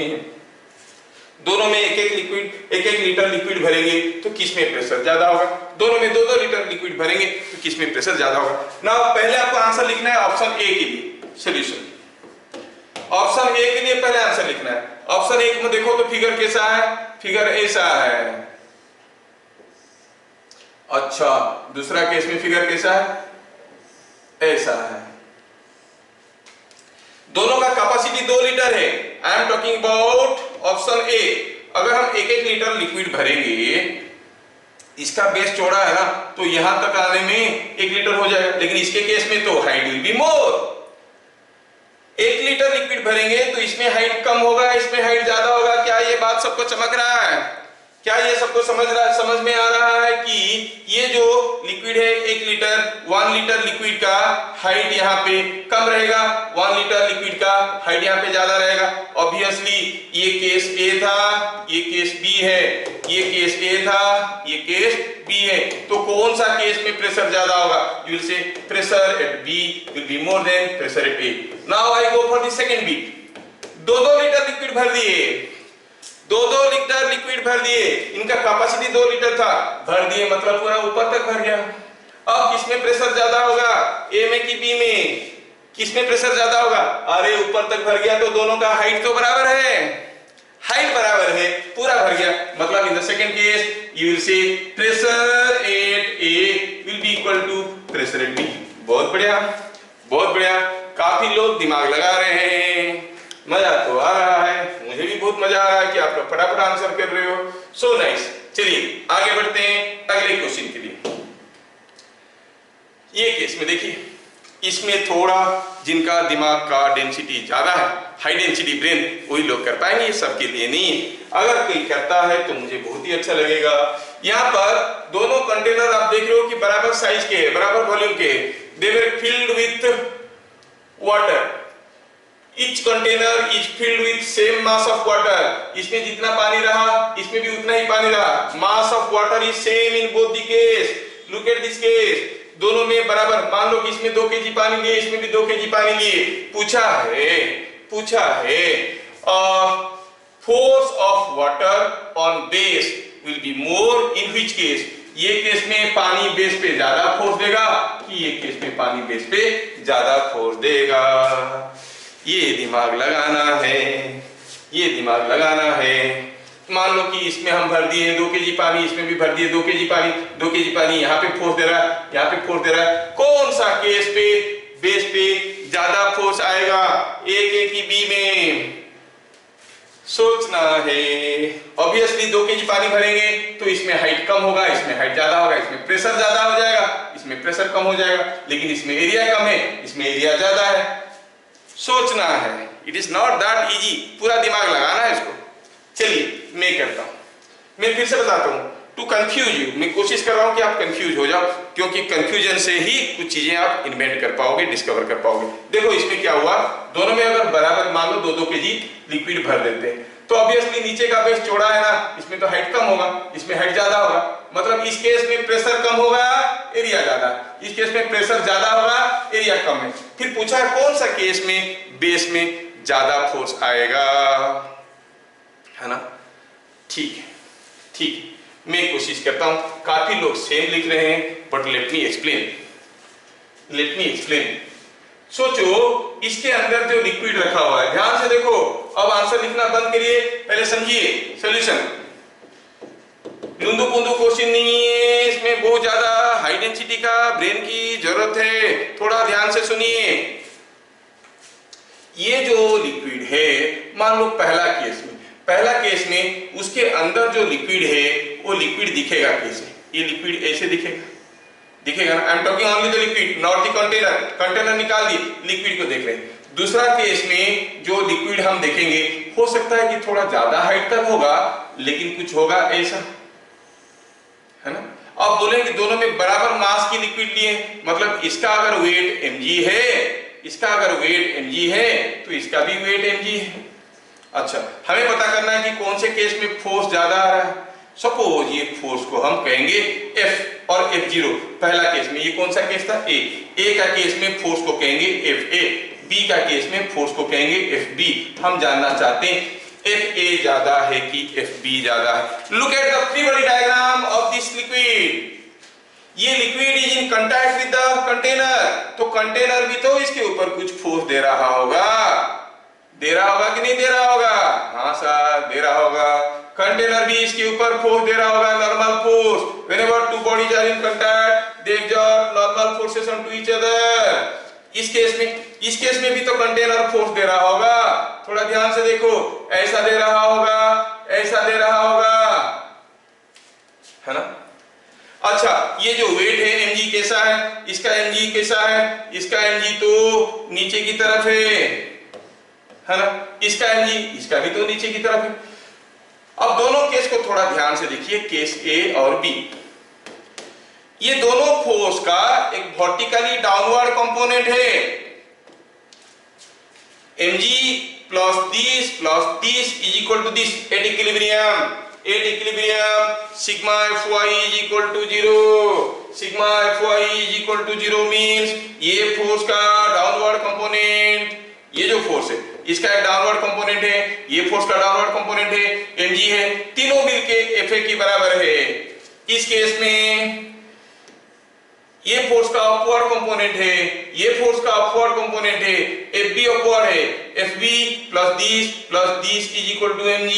दोनों में 1-1 लीटर लिक्विड भरेंगे तो किसमें प्रेशर ज्यादा होगा? दोनों में 2-2 लीटर लिक्विड भरेंगे तो किसमें प्रेशर ज्यादा होगा? ना पहले आपको आंसर लिखना है ऑप्शन ए के लिए सॉल्यूशन। ऑप्शन ए के लिए पहले आंसर लिखना है। ऑप्शन ए में देखो तो फिगर कैसा है? फिगर ऐसा है। अच्छा, दूसरा केस में फिगर कैसा है? ऐसा है। दोनों का कैपेसिटी 2 लीटर है। I am talking about option A. अगर हम 1-1 लीटर लिक्विड भरेंगे, इसका बेस चौड़ा है ना, तो यहां तक आने में 1 लीटर हो जाएगा, लेकिन इसके केस में तो height will be more. 1 litre liquid भरेंगे तो इसमें हाइट कम होगा, इसमें हाइट ज्यादा होगा। क्या ये बात सबको चमक रहा है? क्या ये सबको समझ में आ रहा है कि ये जो लिक्विड है 1 लीटर लिक्विड का हाइट यहाँ पे कम रहेगा, 1 लीटर लिक्विड का हाइट यहाँ पे ज्यादा रहेगा। ऑब्वियसली ये केस ए था, ये केस बी है, ये केस ए था, ये केस बी है, तो कौन सा केस में प्रेशर ज्यादा होगा? You will say pressure at B will be more than pressure at A. Now I go for the second bit. 2-2 litre liquid भर दिए, 2-2 लीटर लिक्विड भर दिए, इनका कैपेसिटी 2 लीटर था, भर दिए मतलब पूरा ऊपर तक भर गया। अब किसमें प्रेशर ज्यादा होगा, ए में कि बी में? किसमें प्रेशर ज्यादा होगा? अरे ऊपर तक भर गया तो दोनों का हाइट तो बराबर है, हाइट बराबर है, पूरा भर गया। मतलब in the second case you will say pressure at A will be equal to pressure at B. बहुत बढ़िया, बहुत बढ़िया। काफी लोग दिमाग लगा रहे हैं, मजा तो आ रहा है, मुझे भी बहुत मजा आ रहा है कि आप लोग फटाफट आंसर कर रहे हो। So nice. चलिए आगे बढ़ते हैं अगले क्वेश्चन के लिए। ये केस में देखिए, इसमें थोड़ा जिनका दिमाग का डेंसिटी ज्यादा है, हाई डेंसिटी ब्रेन, वही लोग कर पाएंगे, ये सबके लिए नहीं है। अगर कोई करता है तो मुझे बहुत ही अच्छा लगेगा। यहाँ पर दोनों कंटेनर आप देख रहे हो कि बराबर साइज के है, बराबर वॉल्यूम के, they were filled with water. Each container is filled with same mass of water. इसमें जितना पानी रहा, इसमें भी उतना ही पानी रहा। Mass of water is same in both the case. Look at this case. दोनों में बराबर। मान लो कि इसमें 2 kg पानी लिए, इसमें भी 2 kg पानी लिए। पूछा है force of water on base will be more in which case? ये केस में पानी बेस पे ज्यादा फोर्स देगा कि ये केस में पानी बेस पे ज्यादा फोर्स देगा? ये दिमाग लगाना है, ये दिमाग लगाना है। मान लो कि इसमें हम भर दिए 2 kg पानी, इसमें भी भर दिए 2 kg पानी, 2 kg पानी यहाँ पे फोर्स दे रहा है, यहाँ पे फोर्स दे रहा है। कौन सा केस पे बेस पे ज्यादा फोर्स आएगा, ए के की बी में? सोचना है। ऑब्वियसली 2 kg पानी भरेंगे तो इसमें हाइट कम होगा, इसमें हाइट ज्यादा होगा, इसमें प्रेशर ज्यादा हो जाएगा, इसमें प्रेशर कम हो जाएगा, लेकिन इसमें एरिया कम है, इसमें एरिया ज्यादा है। सोचना है, it is not that easy, पूरा दिमाग लगाना है इसको। चलिए मैं करता हूं, मैं फिर से बताता हूं, टू कंफ्यूज यू। मैं कोशिश कर रहा हूं कि आप कंफ्यूज हो जाओ, क्योंकि कंफ्यूजन से ही कुछ चीजें आप इन्वेंट कर पाओगे, डिस्कवर कर पाओगे। देखो इसमें क्या हुआ, दोनों में अगर बराबर मान लो 2-2 kg लिक्विड भर देते हैं, तो ऑब्वियसली नीचे का बेस चौड़ा है ना, इसमें तो हाइट कम होगा, इसमें हाइट ज्यादा होगा। मतलब इस केस में प्रेशर कम होगा, एरिया ज्यादा। इस केस में प्रेशर ज्यादा होगा, एरिया कम है। फिर पूछा है कौन सा केस में बेस में ज्यादा फोर्स आएगा, है ना? ठीक है, ठीक है, मैं कोशिश करता हूं। काफी लोग सेम लिख रहे हैं, but let me explain, let me explain. सोचो इसके अंदर जो लिक्विड रखा हुआ है, ध्यान से देखो। अब आंसर लिखना बंद करिए, पहले समझिए सॉल्यूशन। लुंदू पुंदू क्वेश्चन नहीं है, इसमें बहुत ज्यादा हाई डेंसिटी का ब्रेन की जरूरत है। थोड़ा ध्यान से सुनिए। ये जो लिक्विड है, मान लो पहला केस में उसके अंदर जो लिक्विड है वो लिक्विड दिखेगा कैसे? ये लिक्विड ऐसे दिखेगा ना। I am talking only the liquid, not the container. Container निकाल दिए, लिक्विड को देख रहे हैं। दूसरा केस में जो लिक्विड हम देखेंगे, हो सकता है कि थोड़ा ज्यादा हाइट तक होगा, लेकिन कुछ होगा ऐसा, है ना? अब बोलेंगे दोनों में बराबर मास की लिक्विड लिए, मतलब इसका अगर वेट mg है, इसका अगर वेट mg है तो इसका भी वेट mg है। अच्छा, हमें पता करना है कि कौन से केस में फोर्स ज्यादा आ रहा है। सपोज ये फोर्स को हम कहेंगे F और F0। पहला केस में ये कौन सा केस था? A का केस में फोर्स को कहेंगे FA, B का केस में फोर्स को कहेंगे FB। हम जानना चाहते हैं FA ज्यादा है कि FB ज्यादा है। Look at the free body diagram of this liquid. ये liquid is in contact with the container, तो कंटेनर भी तो इसके ऊपर कुछ फोर्स दे रहा होगा, दे रहा होगा कि नहीं दे रहा होगा? हाँ सर, दे रहा होगा। कंटेनर भी इसके ऊपर फोर्स दे रहा होगा, normal force. Whenever two bodies are in contact, they exert normal forces on each ईच अदर। इस केस में भी तो कंटेनर फोर्स दे रहा होगा, थोड़ा ध्यान से देखो, ऐसा दे रहा होगा, ऐसा दे रहा होगा, है ना। अच्छा, ये जो वेट है mg कैसा है, इसका mg कैसा है, इसका mg तो नीचे की तरफ है ना, इसका mg, इसका भी तो नीचे की तरफ है। अब दोनों केस को थोड़ा ध्यान से देखिए, केस A और B, ये दोनों फोर्स का एक वर्टिकली डाउनवर्ड कंपोनेंट है, mg plus this is equal to this at equilibrium, sigma fy is equal to 0, sigma fy is equal to 0 means ये फोर्स का डाउनवर्ड कंपोनेंट, ये जो फोर्स है इसका एक डाउनवर्ड कंपोनेंट है, ये फोर्स का डाउनवर्ड कंपोनेंट है mg है, तीनों मिलके fa के बराबर है। इस केस में ये फोर्स का अपवर्ड कंपोनेंट है, ये फोर्स का अपवर्ड कंपोनेंट है, fb अपवर्ड है, fb plus this is equal to mg।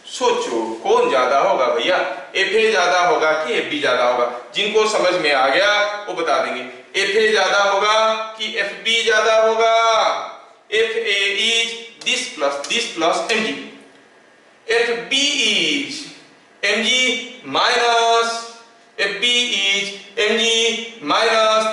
सोचो कौन ज्यादा होगा भैया, fa ज्यादा होगा कि fb ज्यादा होगा? जिनको समझ में आ गया वो बता देंगे, fa ज्यादा होगा कि fb ज्यादा होगा? fa is this plus mg, fb is mg minus, fb is mg minus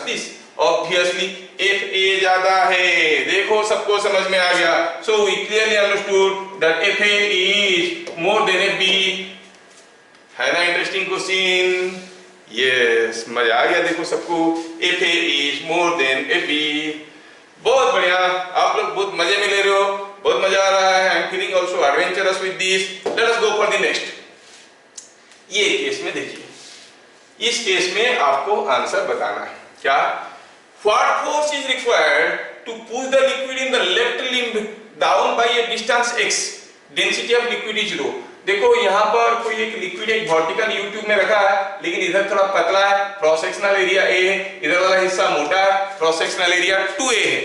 this, obviously fa ज्यादा है। देखो सबको समझ में आ गया, so we clearly understood that fa is more than fb, है ना। इंटरेस्टिंग क्वेश्चन, यस, मजा आ गया। देखो सबको, fa is more than fb, बहुत बढ़िया, आप लोग बहुत मजे में ले रहे हो, बहुत मजा आ रहा है। I am feeling also adventurous with this. Late us go for the next. ये केस में देखिए, इस केस में आपको आंसर बताना है क्या, what force is required to push the liquid in the left limb down by a distance x, density of liquid is rho। देखो यहाँ पर कोई एक लिक्विड एक वर्टिकल U ट्यूब में रखा है, लेकिन इधर थोड़ा पतला है, क्रॉस सेक्शनल एरिया A है, इधर वाला हिस्सा मोटा है, क्रॉस सेक्शनल एरिया 2A है।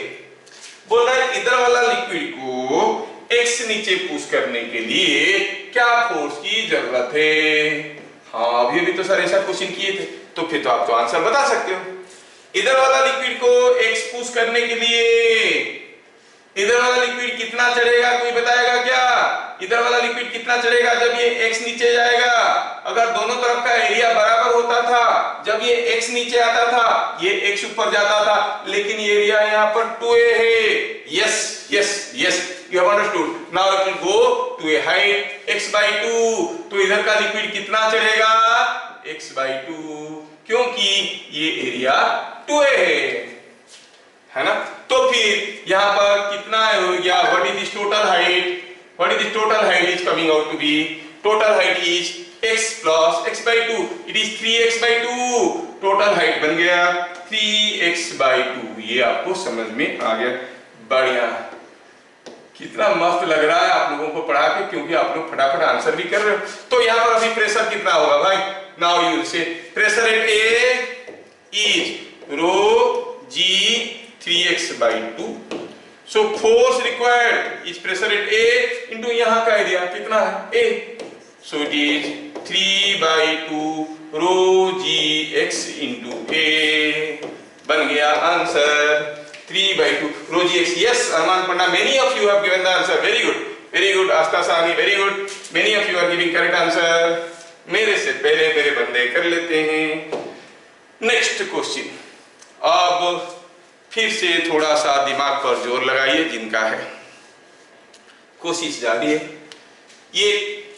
बोल रहा है इधर वाला लिक्विड को x नीचे पुश करने के लिए क्या फोर्स की जरूरत है? हाँ, अभी भी तो सर ऐसा क्वेश्चन किए थे, तो फिर तो आप तो आंसर बता सकते हो। इधर वाला लिक्विड को x पुश करने के लिए इधर वाला लिक्विड कितना चढ़ेगा, कोई बताएगा क्या? इधर वाला लिक्विड कितना चढ़ेगा जब ये x नीचे जाएगा? अगर दोनों तरफ का एरिया बराबर होता था, जब ये x नीचे आता था, ये x ऊपर जाता था, लेकिन ये एरिया यहाँ पर 2a है। Yes, you have understood. Now it will go to a height x/2, तो इधर का लिक्विड कितना चढ़ेगा? x/2, क्योंकि ये एरिया 2a है ना। तो फिर यहाँ पर कितना हो गया, what is this total height is coming out to be, total height is x plus x/2, it is 3x/2, total height बन गया 3x/2। ये आपको समझ में आ गया, बढ़िया, कितना मस्त लग रहा है आप लोगों को पढ़ा के, क्योंकि आप लोग फटाफट आंसर भी कर रहे हो। तो यहाँ पर अभी प्रेशर कितना होगा भाई? Now you say pressure at A is rho g 3x/2, so force required is pressure at A into यहाँ का एरिया कितना है A, so it is 3/2 row gx into A, बन गया answer 3/2 row gx। yes, Arman Panda, many of you have given the answer, very good Asta Sani, very good, many of you are giving correct answer। मेरे से पहले मेरे बंदे कर लेते हैं नेक्स्ट क्वेश्चन। अब फिर से थोड़ा सा दिमाग पर जोर लगाइए जिनका है, कोशिश जारी है। ये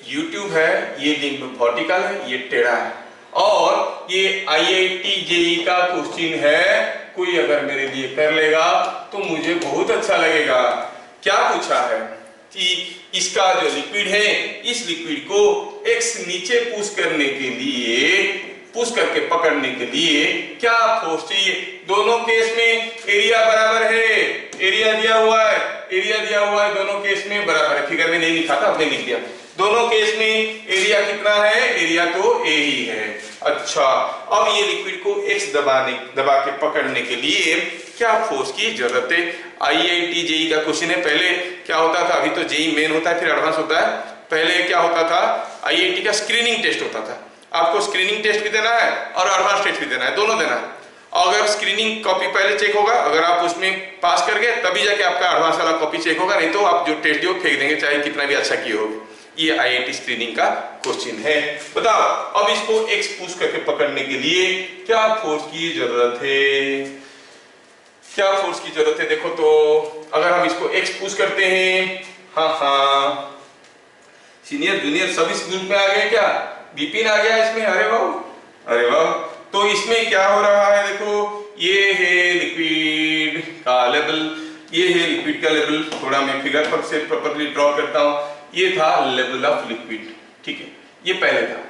YouTube है, ये लिंब वर्टिकल है, ये टेढ़ा है, और ये IIT JEE का क्वेश्चन है। कोई अगर मेरे लिए कर लेगा तो मुझे बहुत अच्छा लगेगा। क्या पूछा है कि इसका जो लिक्विड है, इस लिक्विड को x नीचे पुश करने के लिए, पुश करके पकड़ने के लिए क्या फोर्स चाहिए? दोनों केस में एरिया बराबर है, एरिया दिया हुआ है दोनों केस में बराबर है। फिगर में नहीं लिखा था, हमने लिख दिया। दोनों केस में एरिया कितना है? एरिया तो A ही है। अच्छा, अब ये लिक्विड को x दबा के पकड़ने के लिए क्या फोर्स की जरूरत है? IIT JEE का क्वेश्चन है। पहले क्या होता था, अभी तो JEE मेन होता है, फिर एडवांस होता है। पहले क्या होता था, IIT का स्क्रीनिंग टेस्ट होता था। आपको स्क्रीनिंग टेस्ट भी देना है और एडवांस टेस्ट भी देना है, दोनों देना है। अगर स्क्रीनिंग कॉपी पहले चेक होगा, अगर आप उसमें पास कर गए तभी जाके आपका एडवांस वाला कॉपी चेक होगा, नहीं तो आप जो टेस्ट दियो फेंक देंगे चाहे कितना भी अच्छा किए हो। ये आईआईटी स्क्रीनिंग का क्वेश्चन है। बताओ अब इसको एक्स पुश करके पकड़ने के लिए क्या फोर्स की जरूरत है, क्या फोर्स की जरूरत है? देखो तो अगर हम इसको एक्स पुश करते हैं, हाँ सीनियर जूनियर सब इस ग्रुप में आ गए क्या? विपिन आ गया इसमें, अरे वाह अरे वाह। तो इसमें क्या हो रहा है देखो, ये है लिक्विड का लेवल, ये है लिक्विड का लेवल। थोड़ा मैं फिगर पर से प्रॉपर्ली ड्रॉ करता हूं। ये था लेवल ऑफ लिक्विड, ठीक है, ये पहले था।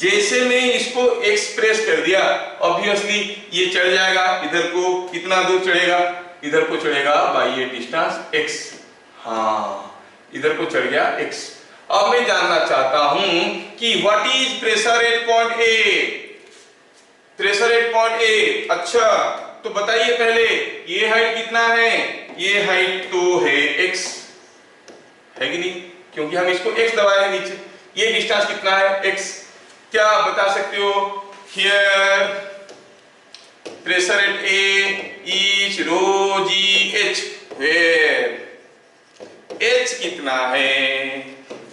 जैसे मैं इसको एक्सप्रेस कर दिया, ऑब्वियसली ये चढ़ जाएगा, इधर को कितना दूर चढ़ेगा? इधर को चढ़ेगा बाय ये डिस्टेंस x। हाँ इधर को चढ़ गया x। अब मैं जानना चाहता हूं कि what is pressure at point A, pressure at point ए। अच्छा तो बताइए पहले ये हाइट कितना है? ये हाइट तो है x, है कि नहीं? क्योंकि हम इसको x दबाए हैं नीचे। ये डिस्टेंस कितना है? x। क्या बता सकते हो? Here pressure at A is rho ji h, where h कितना है?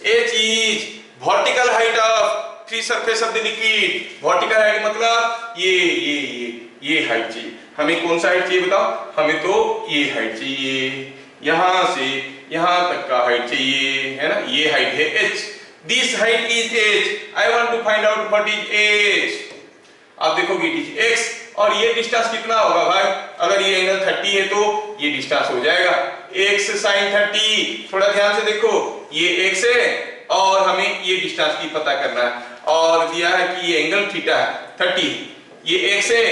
h is vertical height of free surface of the liquid. Vertical height मतलब ये हाइट चाहिए हमें। कौन सा हाइट चाहिए बताओ? हमें तो ये हाइट चाहिए, यहां से यहां तक का हाइट चाहिए, है ना? ये हाइट है h। This height is h। I want to find out what is h। आप देखोगे इट इज x, और ये डिस्टेंस कितना होगा भाई? अगर ये एंगल 30 है तो ये डिस्टेंस हो जाएगा x sin 30। थोड़ा ध्यान से देखो, ये x है और हमें ये डिस्टेंस की पता करना है, और दिया है कि ये एंगल थीटा है 30, ये x है।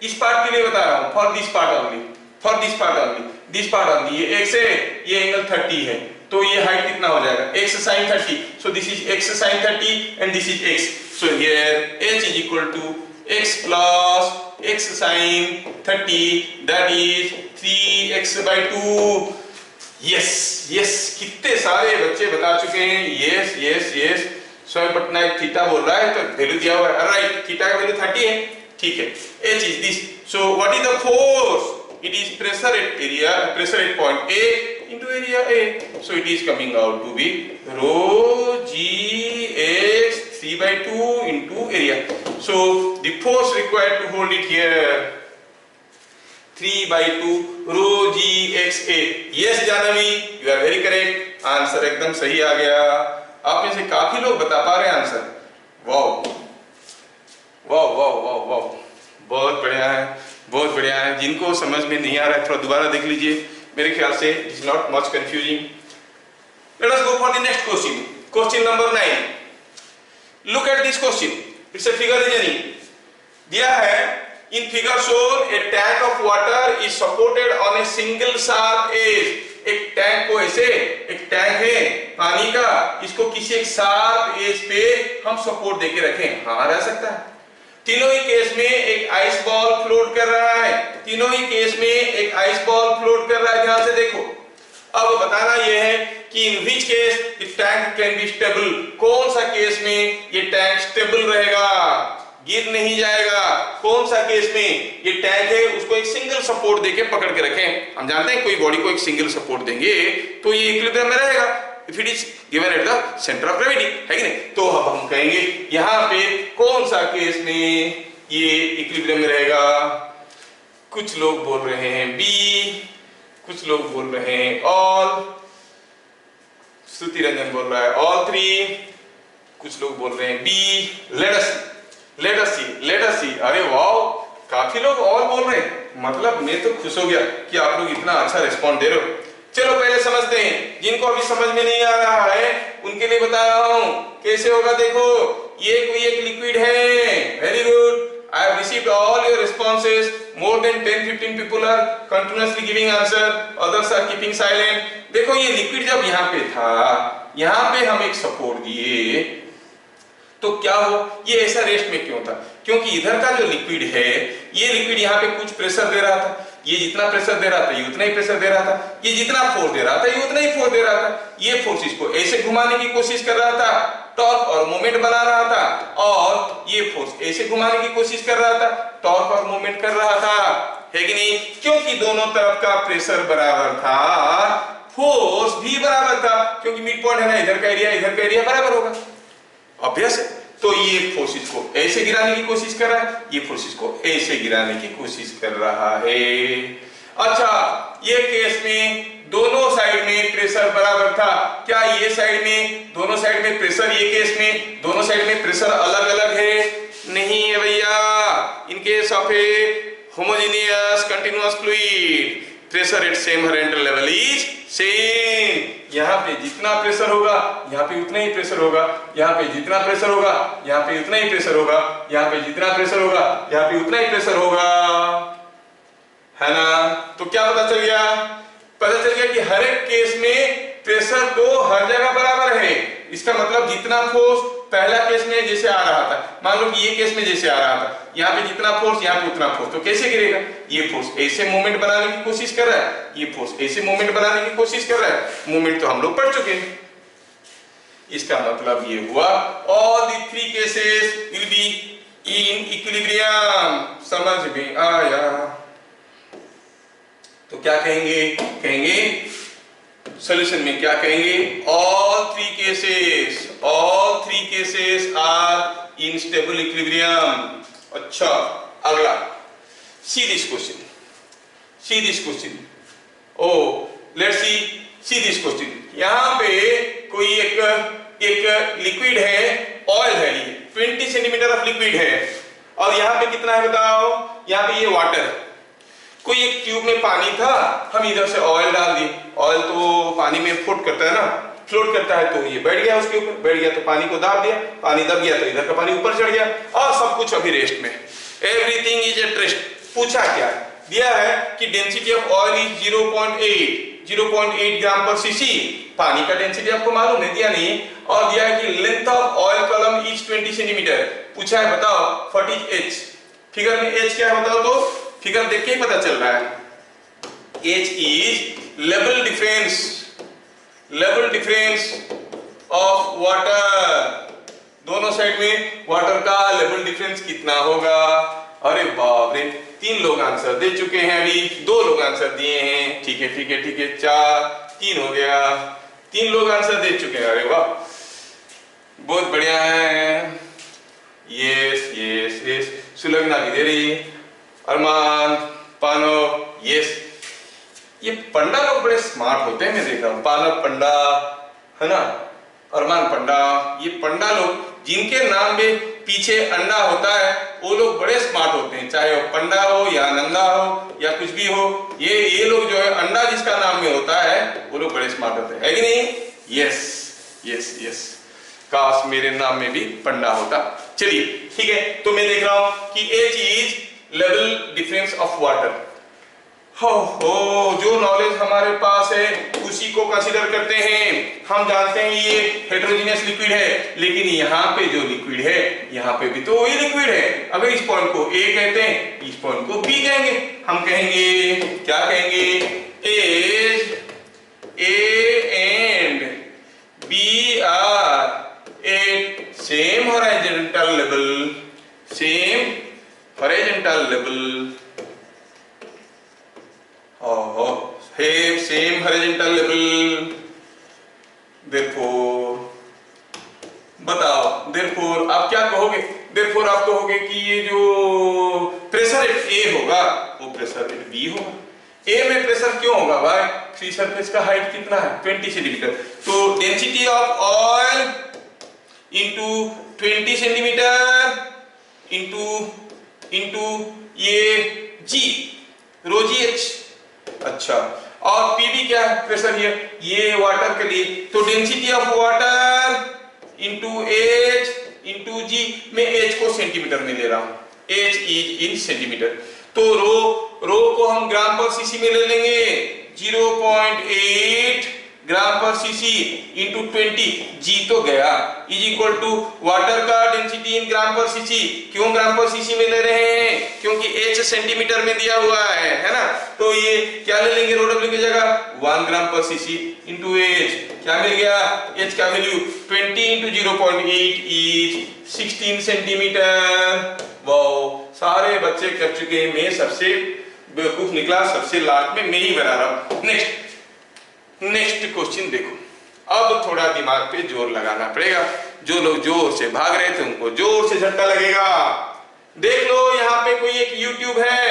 इस पार्ट के लिए बता रहा हूं, for this part only, for this part only, this part only. ये x है, ये एंगल 30 है, तो ये हाइट कितना हो जाएगा? x sin 30। So this is x sin 30 and this is x। So here h is equal to x plus x sin 30, that is 3x/2। Yes yes, कितने सारे बच्चे बता चुके हैं। यस यस यस, स्वयं पटनायक थीटा बोल रहा है तो वैल्यू दिया हुआ है, राइट? थीटा का वैल्यू 30 है, ठीक है। h is this. So what is the force? It is pressure at area, pressure at point A into area A. So it is coming out to be rho gx 3/2 into area. So the force required to hold it here 3/2 rho gxa. Yes Janavi, you are very correct. Answer एकदम सही आ गया। आप में से काफी लोग बता पा रहे हैं आंसर। वाह वाह वाह वाह वाह, बहुत बढ़िया है, बहुत बढ़िया है। जिनको समझ में नहीं आ रहा है थोड़ा दोबारा देख लीजिए, मेरे ख्याल से it is not much confusing. Let us go for the next question, question number 9। Look at this question, it's a figure reasoning. दिया है in figure shown a tank of water is supported on a single sharp edge. एक tank को ऐसे, एक tank है पानी का, इसको किसी एक शार्प एज पे हम सपोर्ट देके रखें। हाँ रह सकता है। तीनों ही केस में एक आइस बॉल फ्लोट कर रहा है, तीनों ही केस में एक आइस बॉल फ्लोट कर रहा है। ध्यान से देखो, अब बताना यह है कि in which case the tank can be stable. कौन सा केस में ये टैंक स्टेबल रहेगा, गिर नहीं जाएगा? कौन सा केस में ये टैंक है उसको एक सिंगल सपोर्ट देके पकड़ के रखें। हम जानते हैं कोई बॉडी को एक सिंगल सपोर्ट देंगे तो ये इक्विलिब्रियम में रहेगा, if it is given at the centre of gravity, है कि नहीं? तो अब हम कहेंगे यहां पे कौन सा केस में ये इक्विलिब्रियम में रहेगा। कुछ लोग बोल रहे हैं बी, कुछ लोग बोल रहे हैं ऑल, श्रुति रंजन बोल रहा है ऑल 3, कुछ लोग बोल रहे हैं बी। लेट अस सी। अरे वाओ, काफी लोग ऑल बोल रहे हैं, मतलब मैं तो खुश हो गया कि आप लोग इतना अच्छा रिस्पॉन्ड दे रहे हो। चलो पहले समझते हैं, जिनको अभी समझ में नहीं आ रहा है उनके लिए बता रहा हूं कैसे होगा। देखो ये कोई एक लिक्विड है, very good, I have received all your responses, more than 10-15 people are continuously giving answer, others are keeping silent. देखो ये लिक्विड जब यहाँ पे था, यहाँ पे हम एक सपोर्ट दिए तो क्या हो, ये ऐसा रेस्ट में क्यों था? क्योंकि इधर का जो लिक्विड है, ये लिक्विड यहाँ पे कुछ प्रेशर दे रहा था, ये जितना प्रेशर दे रहा था ये उतना ही प्रेशर दे रहा था, ये जितना फोर्स दे रहा था ये उतना ही फोर्स दे रहा था। ये फोर्स इसको ऐसे घुमाने की कोशिश कर रहा था, टॉर्क और मोमेंट बना रहा था, और ये फोर्स ऐसे घुमाने की कोशिश कर रहा था, टॉर्क और मोमेंट कर रहा था, है कि नहीं? क्योंकि दोनों तरफ का प्रेशर बराबर था, फोर्स भी बराबर था, क्योंकि मिड पॉइंट है ना, इधर का एरिया बराबर होगा, ऑब्वियस है। तो ये फोर्सेस को ऐसे गिराने की कोशिश कर रहा है, ये फोर्सेस को ऐसे गिराने की कोशिश कर रहा है। अच्छा, ये केस में दोनों साइड में प्रेशर बराबर था। क्या ये साइड में दोनों साइड में प्रेशर, ये केस में दोनों साइड में प्रेशर अलग अलग है? नहीं है भैया। In case of A homogeneous continuous fluid, pressure at same horizontal level is same. यहाँ पे जितना प्रेशर होगा यहाँ पे उतना ही प्रेशर होगा, यहाँ पे जितना प्रेशर होगा यहाँ पे उतना ही प्रेशर होगा, यहाँ पे जितना प्रेशर होगा यहाँ पे उतना ही प्रेशर होगा, है ना? तो क्या पता चल गया? पता चल गया कि हर एक केस में प्रेशर तो हर जगह बराबर है। इसका मतलब जितना फोर्स पहला केस में जैसे आ रहा था, मान लो कि ये केस में जैसे आ रहा था, यहाँ पे जितना फोर्स यहाँ पे उतना फोर्स, तो कैसे गिरेगा? ये फोर्स ऐसे मोमेंट बनाने की कोशिश कर रहा है, ये फोर्स ऐसे मोमेंट बनाने की कोशिश कर रहा है। मोमेंट तो हम लोग पढ़ चुके हैं। इसका मतलब ये हुआ all the three cases will be in equilibrium. समझ में आया? तो क्या कहेंगे? कहेंगे सॉल्यूशन में क्या कहेंगे? All three cases are in stable equilibrium. अच्छा, अगला see this question. Oh let's see this question. यहां पे कोई एक लिक्विड है, ऑयल है, ये 20 सेंटीमीटर ऑफ लिक्विड है, और यहाँ पे कितना है बताओ? यहाँ पे ये वाटर, कोई एक ट्यूब में पानी था, हम इधर से ऑयल डाल दिए। ऑयल तो पानी में फ्लोट करता है ना, फ्लोट करता है, तो ये बैठ गया, उसके ऊपर बैठ गया तो पानी को दाब दिया, पानी दब गया तो इधर का पानी ऊपर चढ़ गया, और सब कुछ अभी रेस्ट में। Everything is at rest. पूछा क्या दिया है कि डेंसिटी ऑफ ऑयल इज 0.8 ग्राम पर सीसी। पानी का डेंसिटी आपको मालूम है, दिया नहीं, और दिया है कि length of oil column is 20 centimetre. पूछा है बताओ व्हाट इज एच। फिगर में एच क्या है बताओ? तो फिगर देख के ही पता चल रहा है। H is level difference of water. दोनों साइड में वाटर का लेवल डिफरेंस कितना होगा? अरे बाप रे, 3 लोग आंसर दे चुके हैं, अभी 2 लोग आंसर दिए हैं। ठीक है, 4 3 हो गया, 3 लोग आंसर दे चुके हैं। अरे वाह, बहुत बढ़िया है। यस, सुलग्ना भी दे रही है, अरमान, पानव, यस। ये पंडा लोग बड़े स्मार्ट होते हैं, मैं देख रहा हूँ। पानव पंडा है ना, अरमान पंडा, ये पंडा लोग जिनके नाम में पीछे अंडा होता है वो लोग बड़े स्मार्ट होते हैं, चाहे वो पंडा हो या नंदा हो या कुछ भी हो। ये लोग जो है अंडा जिसका नाम में होता है वो लोग बड़े स्मार्ट होते हैं, है कि नहीं? यस। काश मेरे नाम में भी पंडा होता। चलिए ठीक है, तो मैं देख रहा हूं कि H is level difference of water. जो नॉलेज हमारे पास है उसी को कंसीडर करते हैं। हम जानते हैं ये हेटेरोजेनियस लिक्विड है, लेकिन यहाँ पे जो लिक्विड है यहाँ पे भी तो वही लिक्विड है। अगर इस पॉइंट को A कहते हैं, इस पॉइंट को B कहेंगे। हम कहेंगे, क्या कहेंगे? A and B are at same horizontal level, same horizontal level। therefore बताओ, therefore आप क्या कहोगे? therefore आप कहोगे कि ये जो प्रेशर एट A होगा वो प्रेशर एट B होगा। A में प्रेशर क्यों होगा भाई? फ्री सरफेस का हाइट कितना है? 20 सेंटीमीटर। तो density of oil into 20 centimetre into ये G, रो GH। अच्छा, और PB क्या है? प्रेशर ये वाटर के लिए, तो density of water into H into G। मैं H को सेंटीमीटर में ले रहा हूं, H इज इन सेंटीमीटर। तो रो को हम ग्राम पर सीसी में ले लेंगे। 0.8 ग्राम पर सीसी इंटू 20, जी तो गया, इज इक्वल टू वाटर का डेंसिटी इन ग्राम पर सीसी। क्यों ग्राम पर सीसी में ले रहे हैं? क्योंकि एच सेंटीमीटर में दिया हुआ है ना। तो ये क्या ले लेंगे रो डब्ल्यू की जगह 1 ग्राम पर सीसी इंटू एच। क्या मिल गया? एच का value 20 into 0.8 is 16 centimetre. Wow, सारे बच्चे कर चुके हैं, मैं सबसे बेवकूफ निकला, सबसे लास्ट में मैं ही बना रहा हूं। नेक्स्ट क्वेश्चन देखो, अब थोड़ा दिमाग पे जोर लगाना पड़ेगा। जो लोग जोर से भाग रहे थे उनको जोर से झटका लगेगा। देख लो यहाँ पे कोई एक YouTube है,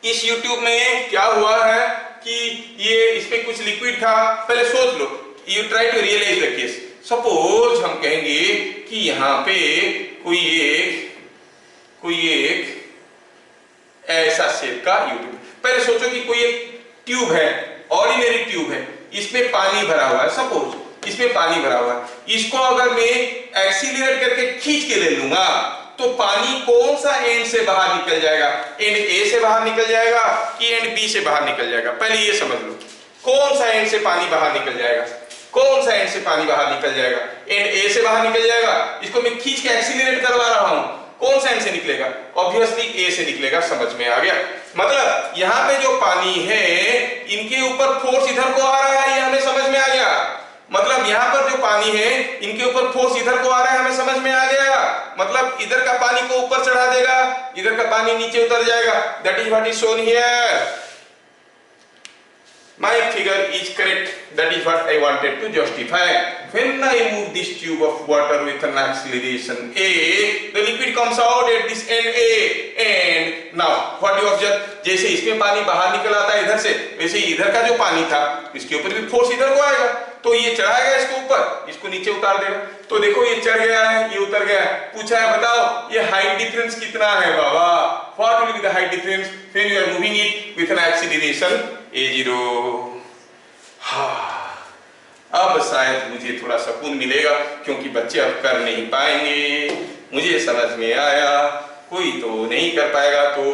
इस YouTube में क्या हुआ है कि ये इसमें कुछ लिक्विड था। पहले सोच लो, you try to realise the case. Suppose हम कहेंगे कि यहाँ पे कोई एक ऐसा शेप का YouTube, पहले सोचो कि कोई एक ट्यूब है, ऑर्डिनरी ट्यूब है, इसमें पानी भरा हुआ है। सपोज इसमें पानी भरा हुआ है, इसको अगर मैं एक्सीलरेट करके खींच के ले लूंगा तो पानी कौन सा एंड से बाहर निकल जाएगा? एंड ए से बाहर निकल जाएगा कि एंड बी से बाहर निकल जाएगा? पहले ये समझ लो, कौन सा एंड से पानी बाहर निकल जाएगा? कौन सा एंड से पानी बाहर निकल जाएगा? एंड ए से बाहर निकल जाएगा। इसको मैं खींच के एक्सीलरेट करवा रहा हूं, कौन सा एंड से निकलेगा? ऑब्वियसली ए से निकलेगा। समझ में आ गया? मतलब यहाँ पे जो पानी है इनके ऊपर फोर्स इधर को आ रहा है, ये हमें समझ में आ गया। मतलब यहाँ पर जो पानी है इनके ऊपर फोर्स इधर को आ रहा है, हमें समझ में आ गया। मतलब इधर का पानी को ऊपर चढ़ा देगा, इधर का पानी नीचे उतर जाएगा। That is what is shown here. My figure is correct. That is what I wanted to justify. When I move this tube of water with an acceleration a, the liquid comes out at this end a. And now what you observe? जैसे इसमें पानी बाहर निकल आता है इधर से, वैसे इधर का जो पानी था इसके ऊपर भी फोर्स इधर को आएगा, तो ये चढ़ाएगा इसको ऊपर, इसको नीचे उतार देगा। तो देखो ये चढ़ गया है, ये उतर गया है। पूछा है बताओ ये हाइट डिफरेंस कितना है बाबा? What will be the height difference when you are moving it with an acceleration a0? हाँ, अब शायद मुझे थोड़ा सुकून मिलेगा क्योंकि बच्चे अब कर नहीं पाएंगे। मुझे समझ में आया, कोई तो नहीं कर पाएगा तो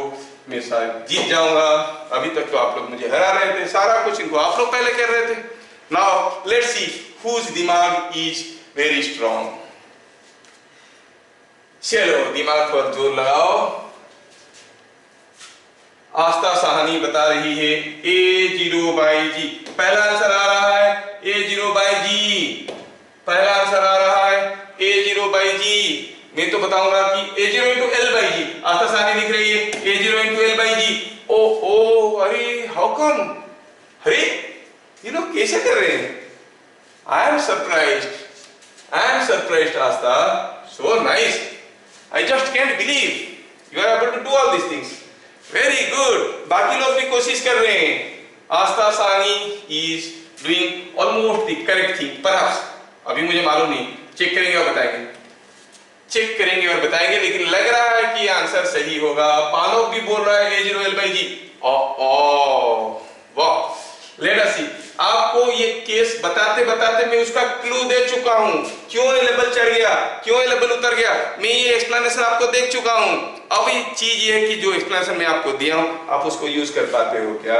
मैं शायद जीत जाऊंगा। अभी तक तो आप लोग मुझे हरा रहे थे, सारा कुछ इनको आप लोग पहले कर रहे थे। नाउ लेट्स सी हुज दिमाग इज वेरी स्ट्रॉन्ग। चलो दिमाग पर जोर लगाओ। आस्था साहनी बता रही है a0/g। पहला आंसर आ रहा है a0/g। पहला आंसर आ रहा है a0/g। मैं तो बताऊंगा कि a0 into l/g। आस्था साहनी लिख रही है a0 into l/g। ओ अरे हाउ कम? अरे ये लोग कैसे कर रहे हैं? I am surprised Astha. So nice, I just can't believe you are able to do all this things. Very good, बाकी लोग भी कोशिश कर रहे हैं। Astha Sani is doing almost the correct thing perhaps. अभी मुझे मालूम नहीं, चेक करेंगे और बताएंगे, चेक करेंगे और बताएंगे, लेकिन लग रहा है कि आंसर सही होगा। पानव भी बोल रहा है a0 l/g। वाह, लेट अस सी। आपको ये केस बताते बताते मैं उसका क्लू दे चुका हूं, क्यों ये लेवल चढ़ गया, क्यों ये लेवल उतर गया, मैं ये एक्सप्लेनेशन आपको देख चुका हूं। अब ये चीज ये है कि जो एक्सप्लेनेशन मैं आपको दिया हूं आप उसको यूज कर पाते हो क्या?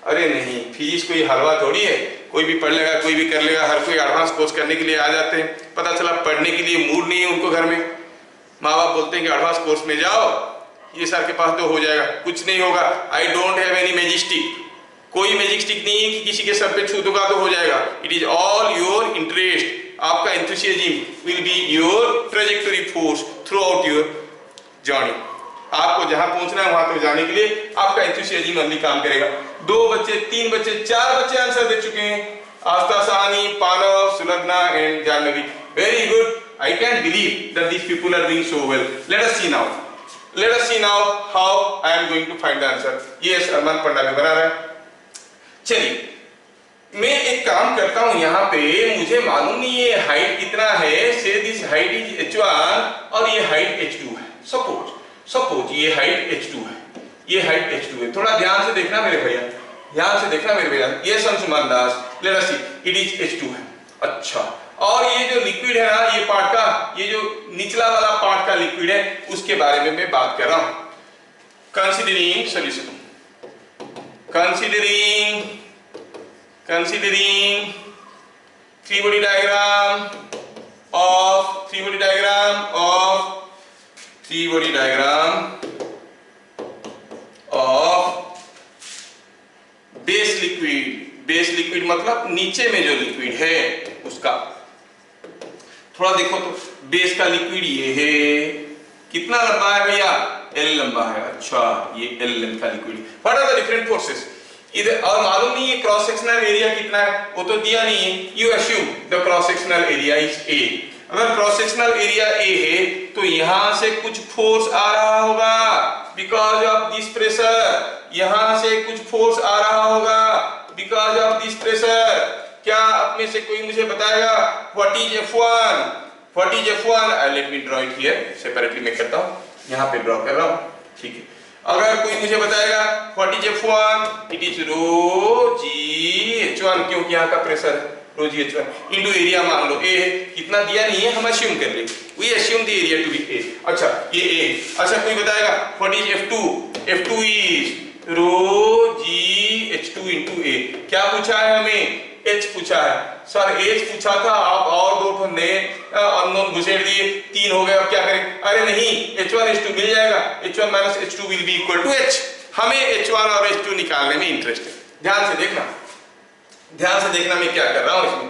अरे नहीं, फिजिक्स कोई हलवा थोड़ी है, कोई भी पढ़ लेगा, कोई भी कर लेगा। हर कोई एडवांस कोर्स करने के लिए आ जाते हैं, पता चला पढ़ने के लिए मूड नहीं है उनको। घर में माँ बाप बोलते हैं कि एडवांस कोर्स में जाओ, ये सर के पास तो हो जाएगा। कुछ नहीं होगा। I don't have any magic stick. कोई मैजिक स्टिक नहीं है कि किसी के सर पे छू दूंगा तो हो जाएगा। It is all your interest. आपका enthusiasm will be your trajectory force throughout your journey. आपको जहां पहुंचना है वहां तक जाने के लिए आपका एंथुसियाज्म ओनली काम करेगा। 2 बच्चे, 3 बच्चे, 4 बच्चे आंसर दे चुके हैं। Aastha Sahni, Panav, Sulagna and Janvi. Very good. I can't believe that these people are doing so well. Let us see now. Let us see now how I am going to find the answer. Yes, अरमान पंडा भी बना रहा है। चलिए, मैं एक काम करता हूं, यहाँ पे मुझे मालूम नहीं ये हाइट कितना है। से दिस हाइट इज h1 और ये हाइट h2 है। सपोज ये हाइट h2 है, ये हाइट h2 है। थोड़ा ध्यान से देखना मेरे भैया, ध्यान से देखना मेरे भैया। ये Sansuman Das, let us see, it is h2 है। अच्छा, और ये जो लिक्विड है ना, ये पार्ट का, ये जो निचला वाला पार्ट का लिक्विड है, उसके बारे में मैं बात कर रहा हूं। Considering solution, considering three body diagram of base liquid मतलब नीचे में जो लिक्विड है उसका। थोड़ा देखो तो बेस का लिक्विड ये है, कितना लंबा है भैया, L लंबा है। अच्छा, ये L लेंथ का liquid. What are the different forces इधर, और मालूम नहीं है क्रॉस सेक्शनल एरिया कितना है, वो तो दिया नहीं है। You assume the cross sectional area is A। अगर क्रॉस सेक्शनल एरिया A है तो यहां से कुछ फोर्स आ रहा होगा बिकॉज ऑफ दिस प्रेशर, यहां से कुछ फोर्स आ रहा होगा बिकॉज ऑफ दिस प्रेशर। क्या आप में से कोई मुझे बताएगा what is F1? What is F1? Let me draw it here, separately मैं करता हूं, यहां पे ड्रॉ कर रहा हूं, ठीक है। अगर कोई मुझे बताएगा what is F1? It is rho g H1, क्योंकि यहां का प्रेशर है रो जी H1 इनटू एरिया। मान लो A है, कितना दिया नहीं है, हम अस्यूम कर ले, we assume the area to be A। अच्छा, ये A। अच्छा, कोई बताएगा what is F2? F2 is rho g H2 into A। क्या पूछा है हमें? H पूछा है। सर H पूछा था, आप और दो तो नए अननोन घुसेड़ दिए, 3 हो गए, अब क्या करें? अरे नहीं, H1 H2 मिल जाएगा, H1 minus H2 will be equal to H। हमें H1 और H2 निकालने में इंटरेस्ट है। ध्यान से देखना मैं क्या कर रहा हूं इसमें।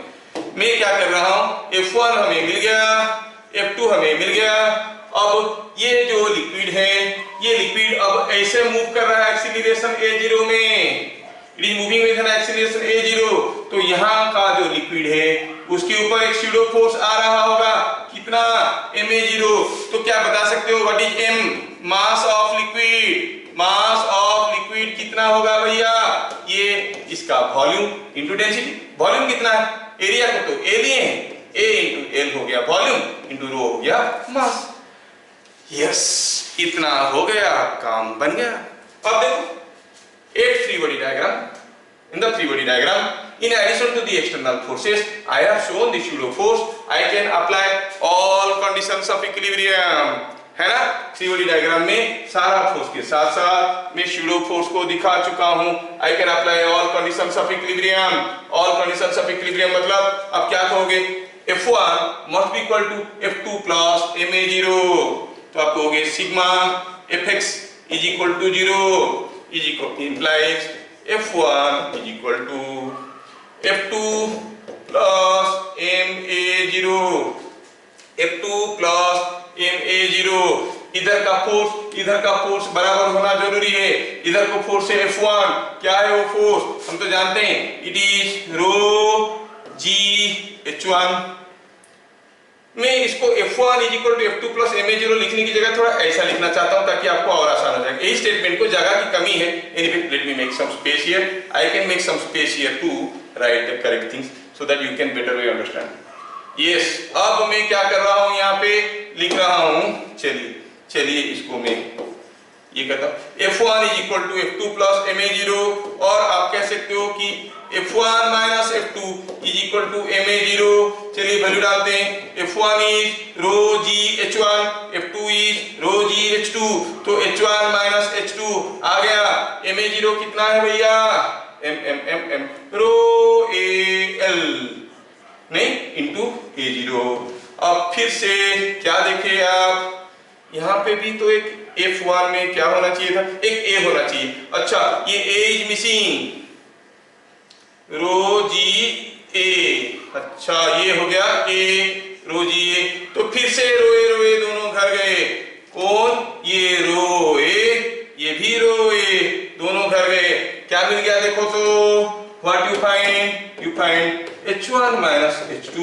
मैं क्या कर रहा हूं, F1 हमें मिल गया, F2 हमें मिल गया। अब ये जो लिक्विड है, ये लिक्विड अब ऐसे मूव कर रहा है एक्सीलरेशन A0 में, it is moving with an acceleration A0। तो यहाँ का जो लिक्विड है उसके ऊपर एक स्यूडो फोर्स आ रहा होगा, कितना, ma0। तो क्या बता सकते हो what is m? Mass of liquid. Mass of liquid कितना होगा भैया? ये इसका वॉल्यूम इनटू डेंसिटी। वॉल्यूम कितना है, एरिया को तो A दिए हैं, A इनटू L हो गया वॉल्यूम, इनटू रो हो गया मास। यस, इतना हो गया, काम बन गया। अब देखो 8 free body diagram. In the free body diagram, in addition to the external forces, I have shown the pseudo force. I can apply all conditions of equilibrium, है ना। free body diagram में सारा फोर्स के साथ साथ मैं pseudo force को दिखा चुका हूँ। I can apply all conditions of equilibrium. All conditions of equilibrium मतलब अब क्या कहोगे, F1 must be equal to F2 plus ma0। तो आप कहोगे sigma Fx is equal to 0 is equal implies F1 is equal to F2 plus ma0, F2 plus ma0। इधर का force बराबर होना जरूरी है। इधर को फोर्स है F1, क्या है वो फोर्स, हम तो जानते हैं, it is rho g H1। मैं इसको F1 is equal to F2 plus ma0 लिखने की जगह थोड़ा ऐसा लिखना चाहता हूं ताकि आपको और आसान हो जाए। यही स्टेटमेंट को जगह की कमी है। Anyway, let me make some space here. I can make some space here to write the correct things so that you can better way understand. Yes, अब मैं क्या कर रहा हूं, यहाँ पे लिख रहा हूं, चलिए इसको मैं ये कहता हूं F1 is equal to F2 plus ma0, और आप कह सकते हो कि F1 minus F2 is equal to ma0। चलिए वैल्यू डालते हैं। F1 is row g H1, F2 is row g H2। तो H1 minus H2 आ गया, ma0 कितना है भैया, m रो al नहीं इनटू a0। अब फिर से क्या देखे आप, यहाँ पे भी तो एक F1 में क्या होना चाहिए था, एक A होना चाहिए। अच्छा, ये A is missing, rho g A। अच्छा, ये हो गया A रो जी A। तो फिर से रोए दोनों घर गए, कौन, ये रो A, ये भी रो A, दोनों घर गए। क्या मिल गया देखो तो, what you find H1 minus H2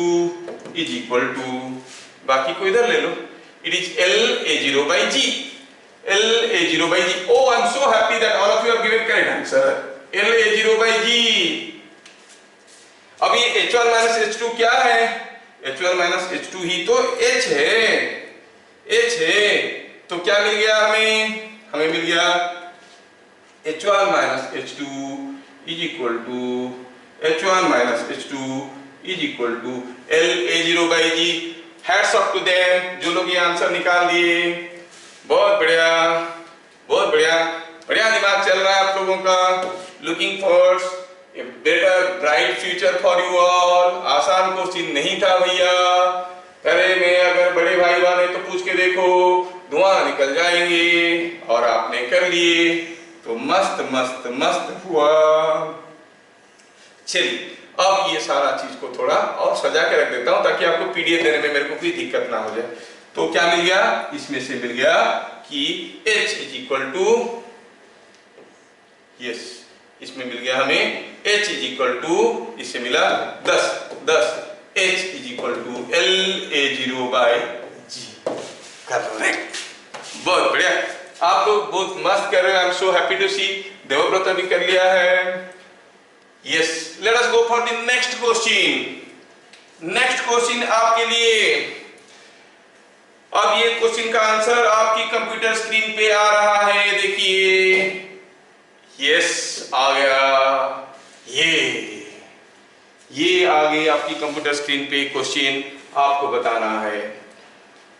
is equal to, बाकी को इधर ले लो, it is LA0 by G। LA0 by G। Oh, I'm so happy that all of you have given correct answer। LA0 by G। अब ये H1 minus H2 क्या है, H1 minus H2 ही तो H है। तो क्या मिल गया हमें मिल गया H1 minus H2 is equal to H1 minus H2 is equal to LA0 by G। Hats off to them, जो लोग ये आंसर निकाल दिए, बहुत बढ़िया दिमाग चल रहा है आप लोगों का। Looking for better bright future for you all. आसान क्वेश्चन नहीं था भैया, अरे मैं अगर बड़े भाई बहन तो पूछ के देखो, धुआं निकल जाएंगे। और आपने कर लिए तो मस्त मस्त मस्त हुआ। चलिए अब ये सारा चीज को थोड़ा और सजा के रख देता हूं ताकि आपको पीडीएफ देने में मेरे को कोई दिक्कत ना हो जाए। तो क्या मिल गया, इसमें से मिल गया कि h is equal to, yes इसमें मिल गया हमें h इज इक्वल टू, इससे मिला 10 h is equal to LA0 by G। Correct, बहुत बढ़िया, आप लोग बहुत मस्त कर रहे हो। I am so happy to see. Devvrat भी कर लिया है। Yes, let us go for the next question. Next question आपके लिए, अब ये क्वेश्चन का आंसर आपकी कंप्यूटर स्क्रीन पे आ रहा है, देखिए। यस आ गया, ये आ गई आपकी कंप्यूटर स्क्रीन पे क्वेश्चन। आपको बताना है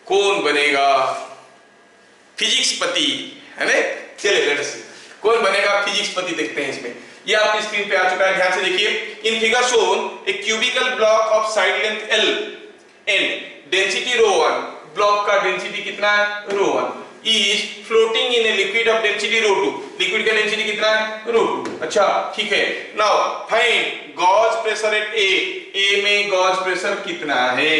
कौन बनेगा फिजिक्स पति, है ना। चलिए लेट्स सी कौन बनेगा फिजिक्स पति, देखते हैं इसमें। ये आपकी स्क्रीन पे आ चुका है, ध्यान से देखिए। In figure shown a cubical block of side length L and density ρ1, block का डेंसिटी कितना है ρ1, is floating in a liquid of density ρ2, liquid का डेंसिटी कितना है ρ2। अच्छा ठीक है, now find gauge pressure at A में गॉज प्रेशर कितना है।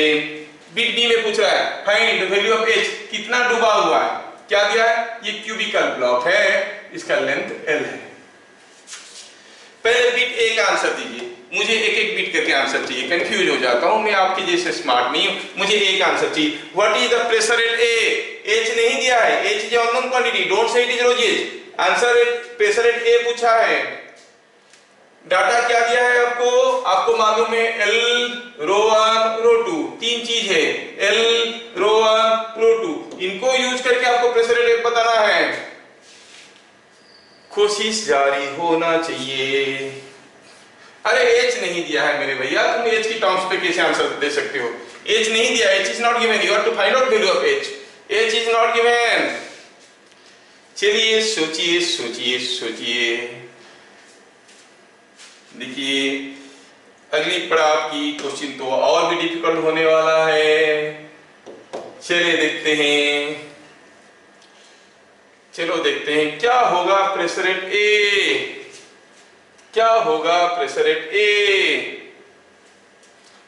बिट बी में पूछ रहा है find the value of H, कितना डूबा हुआ है। क्या दिया है, ये क्यूबिकल ब्लॉक है, इसका लेंथ L है। पहले बिट ए का आंसर दीजिए, मुझे एक एक बिट करके आंसर चाहिए, कंफ्यूज हो जाता हूं मैं, आपके जैसे स्मार्ट नहीं हूं, मुझे एक आंसर चाहिए। What is the pressure at A, H नहीं दिया है, H is unknown quantity, don't say it is rho g h. Answer pressure at A पूछा है। डाटा क्या दिया है आपको, आपको मालूम है L ρ1 ρ2, तीन चीज है L ρ1 ρ2, इनको यूज करके आपको प्रेशर एट ए बताना है। कोशिश जारी होना चाहिए। अरे H नहीं दिया है मेरे भैया, तुम H की टर्म्स पे कैसे आंसर दे सकते हो। H नहीं दिया, H is not given, you have to find out value of H, H is not given. चलिए सोचिए सोचिए सोचिए, देखिए अगली पड़ाव की क्वेश्चन तो और भी डिफिकल्ट होने वाला है। चलिए देखते हैं, चलो देखते हैं क्या होगा प्रेशर एट ए, क्या होगा प्रेशर एट ए।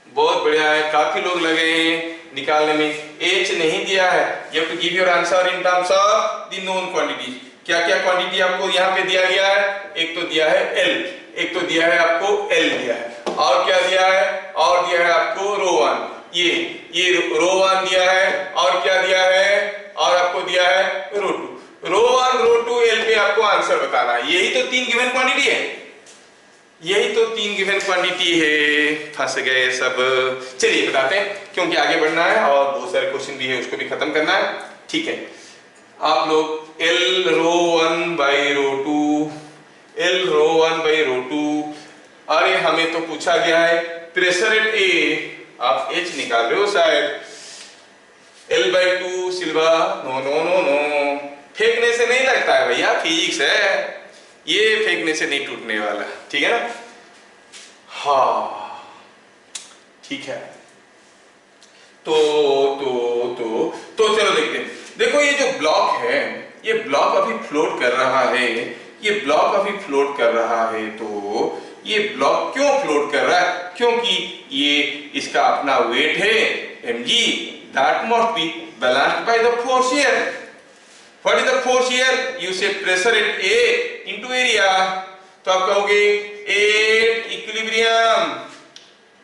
बहुत बढ़िया है, काफी लोग लगे हैं निकालने में। H नहीं दिया है, you have to give your answer in terms of the known quantity. क्या क्या क्वांटिटी आपको यहाँ पे दिया गया है, एक तो दिया है L, एक तो दिया है आपको L दिया है, और क्या दिया है, और दिया है आपको ρ1, ये ρ1 दिया है, और क्या दिया है, और आपको दिया है ρ2। ρ1 ρ2 L पे आपको आंसर बताना है। यही तो तीन गिवन क्वांटिटी है, यही तो तीन गिवन क्वांटिटी है। फंस गए सब। चलिए बताते हैं, क्योंकि आगे बढ़ना है और बहुत सारे क्वेश्चन भी है, उसको भी खत्म करना है। ठीक है, आप लोग L ρ1 बाई ρ2, L ρ1 बाई ρ2, अरे हमें तो पूछा गया है प्रेशर एट ए, आप H निकाल रहे हो शायद। L/2 सिल्वा, नो नो नो नो, फेंकने से नहीं लगता है भैया, फिजिक्स है, ये फेंकने से नहीं टूटने वाला, ठीक है ना। हाँ ठीक है, तो चलो देखते हैं। देखो ये जो ब्लॉक है, ये ब्लॉक अभी फ्लोट कर रहा है, ये ब्लॉक अभी फ्लोट कर रहा है। तो ये ब्लॉक क्यों फ्लोट कर रहा है, क्योंकि ये इसका अपना वेट है mg, that must be balanced by the force here. What is the force here? You say pressure at A into area, तो आप कहोगे at equilibrium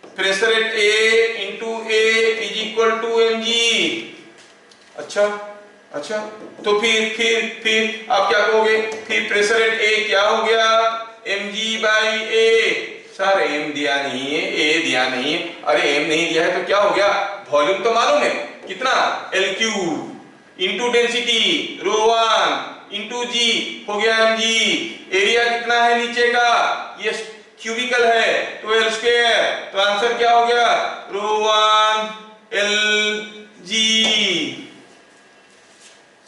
pressure at A into A is equal to mg। अच्छा, तो फिर आप क्या कहोगे, फिर प्रेशर एट ए क्या हो गया, mg by A. Sir m दिया नहीं है, a दिया नहीं है, अरे m नहीं दिया है तो क्या हो गया, वॉल्यूम तो मालूम है कितना, L³ into density ρ1 into g हो गया mg। एरिया कितना है नीचे का, ये क्यूबिकल है तो L², तो आंसर क्या हो गया, ρ1 Lg।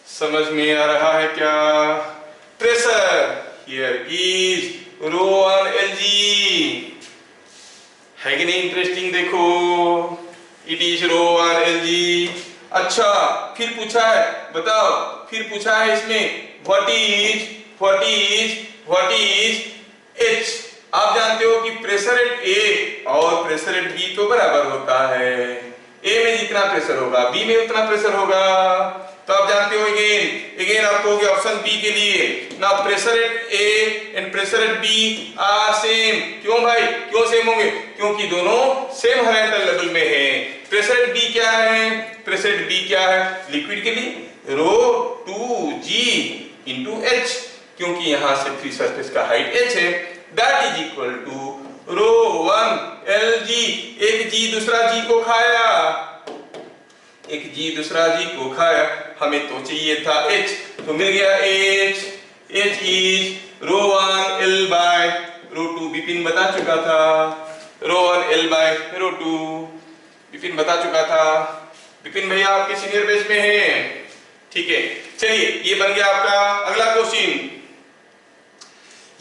समझ में आ रहा है क्या, प्रेशर हियर इज ρ1 Lg, है कि नहीं इंटरेस्टिंग? देखो इट इज ρ1 Lg। अच्छा फिर पूछा है, बताओ, फिर पूछा है इसमें व्हाट इज H। आप जानते हो कि प्रेशर एट A और प्रेशर एट B तो बराबर होता है। A में जितना प्रेशर होगा B में उतना प्रेशर होगा। तो आप जानते हो अगेन आपको हो गया ऑप्शन बी के लिए ना, pressure at A and pressure at B are same. क्यों भाई, क्यों सेम होंगे? क्योंकि दोनों सेम हॉरिजॉन्टल लेवल में है। प्रेशर एट B क्या है? प्रेशर एट B क्या है लिक्विड के लिए? ρ2g इंटू H, क्योंकि यहां से फ्री सरफेस का हाइट h है, that is equal to ρ1 Lg। एक g दूसरा g को खाया, एक g दूसरा g को खाया, हमें तो चाहिए था h, तो मिल गया h is ρ1 L by ρ2। Vipin बता चुका था, ρ1 L बाय ρ2 विपिन बता चुका था। विपिन भैया आपके सीनियर बैच में है, ठीक है। चलिए ये बन गया आपका अगला क्वेश्चन।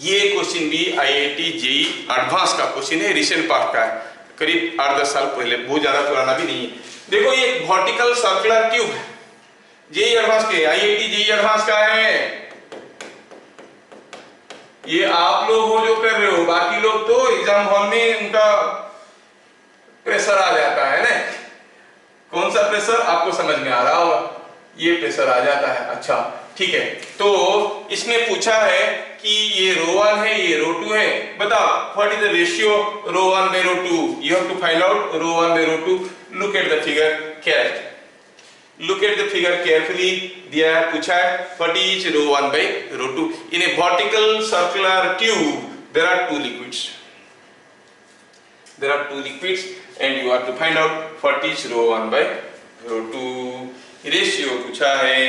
ये क्वेश्चन भी IIT JEE एडवांस का क्वेश्चन है, रिसेंट पार्ट का है, करीब 8-10 साल पहले, बहुत ज्यादा पुराना भी नहीं है। देखो ये वर्टिकल सर्कुलर ट्यूब है, JEE एडवांस के, IIT JEE एडवांस का है। ये आप लोग हो जो कर रहे हो, बाकी लोग तो एग्जाम हॉल में उनका प्रेशर आ जाता है ना। कौन सा प्रेशर आपको समझ में आ रहा होगा, ये प्रेशर आ जाता है। अच्छा ठीक है, तो इसमें पूछा है कि ये ρ1 है, ये ρ2 है, बताओ what is the ratio ρ1 by ρ2। You have to find out ρ1 by ρ2। Look at the figure carefully, look at the figure carefully. दिया है, पूछा है what is ρ1 by ρ2 in a vertical circular tube. There are two liquids, there are two liquids and you have to find out what is ρ1 by ρ2 ratio पूछा है।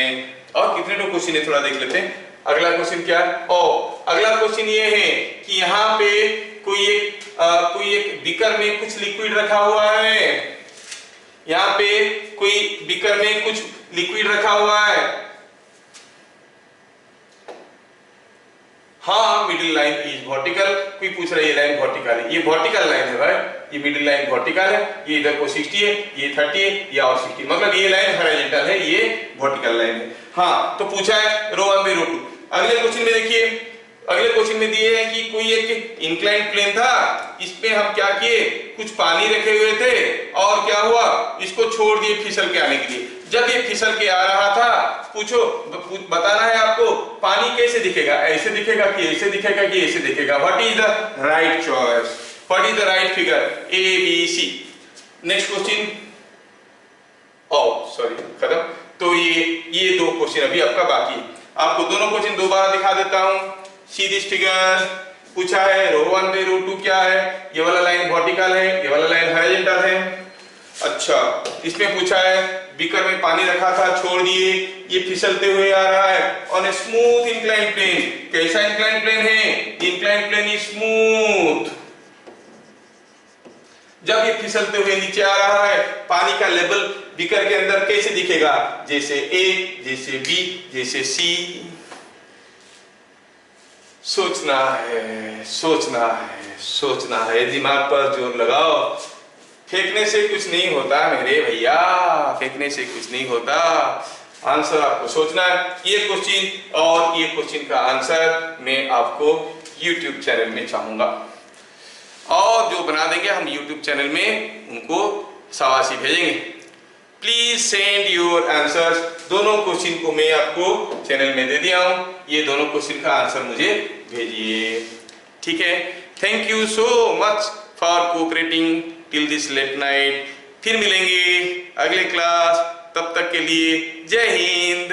और कितने तो question है थोड़ा देख लेते हैं। अगला क्वेश्चन क्या है? अगला क्वेश्चन ये है कि यहाँ पे कोई एक बीकर में कुछ लिक्विड रखा हुआ है, यहाँ पे कोई बीकर में कुछ लिक्विड रखा हुआ है। हाँ, मिडिल लाइन इज वर्टिकल। कोई पूछ रहा है ये लाइन वर्टिकल है, ये वर्टिकल लाइन है भाई, ये मिडिल लाइन वर्टिकल है, ये इधर को 60 है, ये 30 है, ये और 60, मतलब ये लाइन हॉरिजॉन्टल है, ये वर्टिकल लाइन है। हाँ, तो पूछा है ρ1 by ρ2। अगले क्वेश्चन में देखिए, अगले क्वेश्चन में दिए है कि कोई एक इंक्लाइंड प्लेन था, इसमें हम क्या किए, कुछ पानी रखे हुए थे और क्या हुआ, इसको छोड़ दिए फिसल के आने के लिए। जब ये फिसल के आ रहा था, पूछो बताना है आपको पानी कैसे दिखेगा, ऐसे दिखेगा कि ऐसे दिखेगा कि ऐसे दिखेगा। What is the right choice, what is the right figure? A B C। Next question, sorry खत्म। तो ये दो क्वेश्चन अभी आपका बाकी है, आपको दोनों क्वेश्चन दोबारा दिखा देता हूं। सी दिस फिगर, पूछा है ρ1 by ρ2 क्या है, ये वाला लाइन वर्टिकल है, ये वाला लाइन हॉरिजॉन्टल है। अच्छा, इसमें पूछा है बीकर में पानी रखा था, छोड़ दिए, ये फिसलते हुए आ रहा है on a smooth inclined plane. कैसा इंक्लाइंड प्लेन है? Inclined plane is smooth. जब ये फिसलते हुए नीचे आ रहा है, पानी का लेवल बीकर के अंदर कैसे दिखेगा? जैसे A, जैसे B, जैसे C। सोचना है, सोचना है, सोचना है, दिमाग पर जोर लगाओ। फेंकने से कुछ नहीं होता मेरे भैया, फेंकने से कुछ नहीं होता। आंसर आपको सोचना है। ये क्वेश्चन और ये क्वेश्चन का आंसर मैं आपको YouTube चैनल में चाहूंगा, और जो बना देंगे हम YouTube चैनल में उनको शाबाशी भेजेंगे। Please send your answers. दोनों क्वेश्चन को मैं आपको चैनल में दे दिया हूं, ये दोनों क्वेश्चन का आंसर मुझे भेजिए, ठीक है। Thank you so much for cooperating till this late night. फिर मिलेंगे अगले क्लास, तब तक के लिए जय हिंद।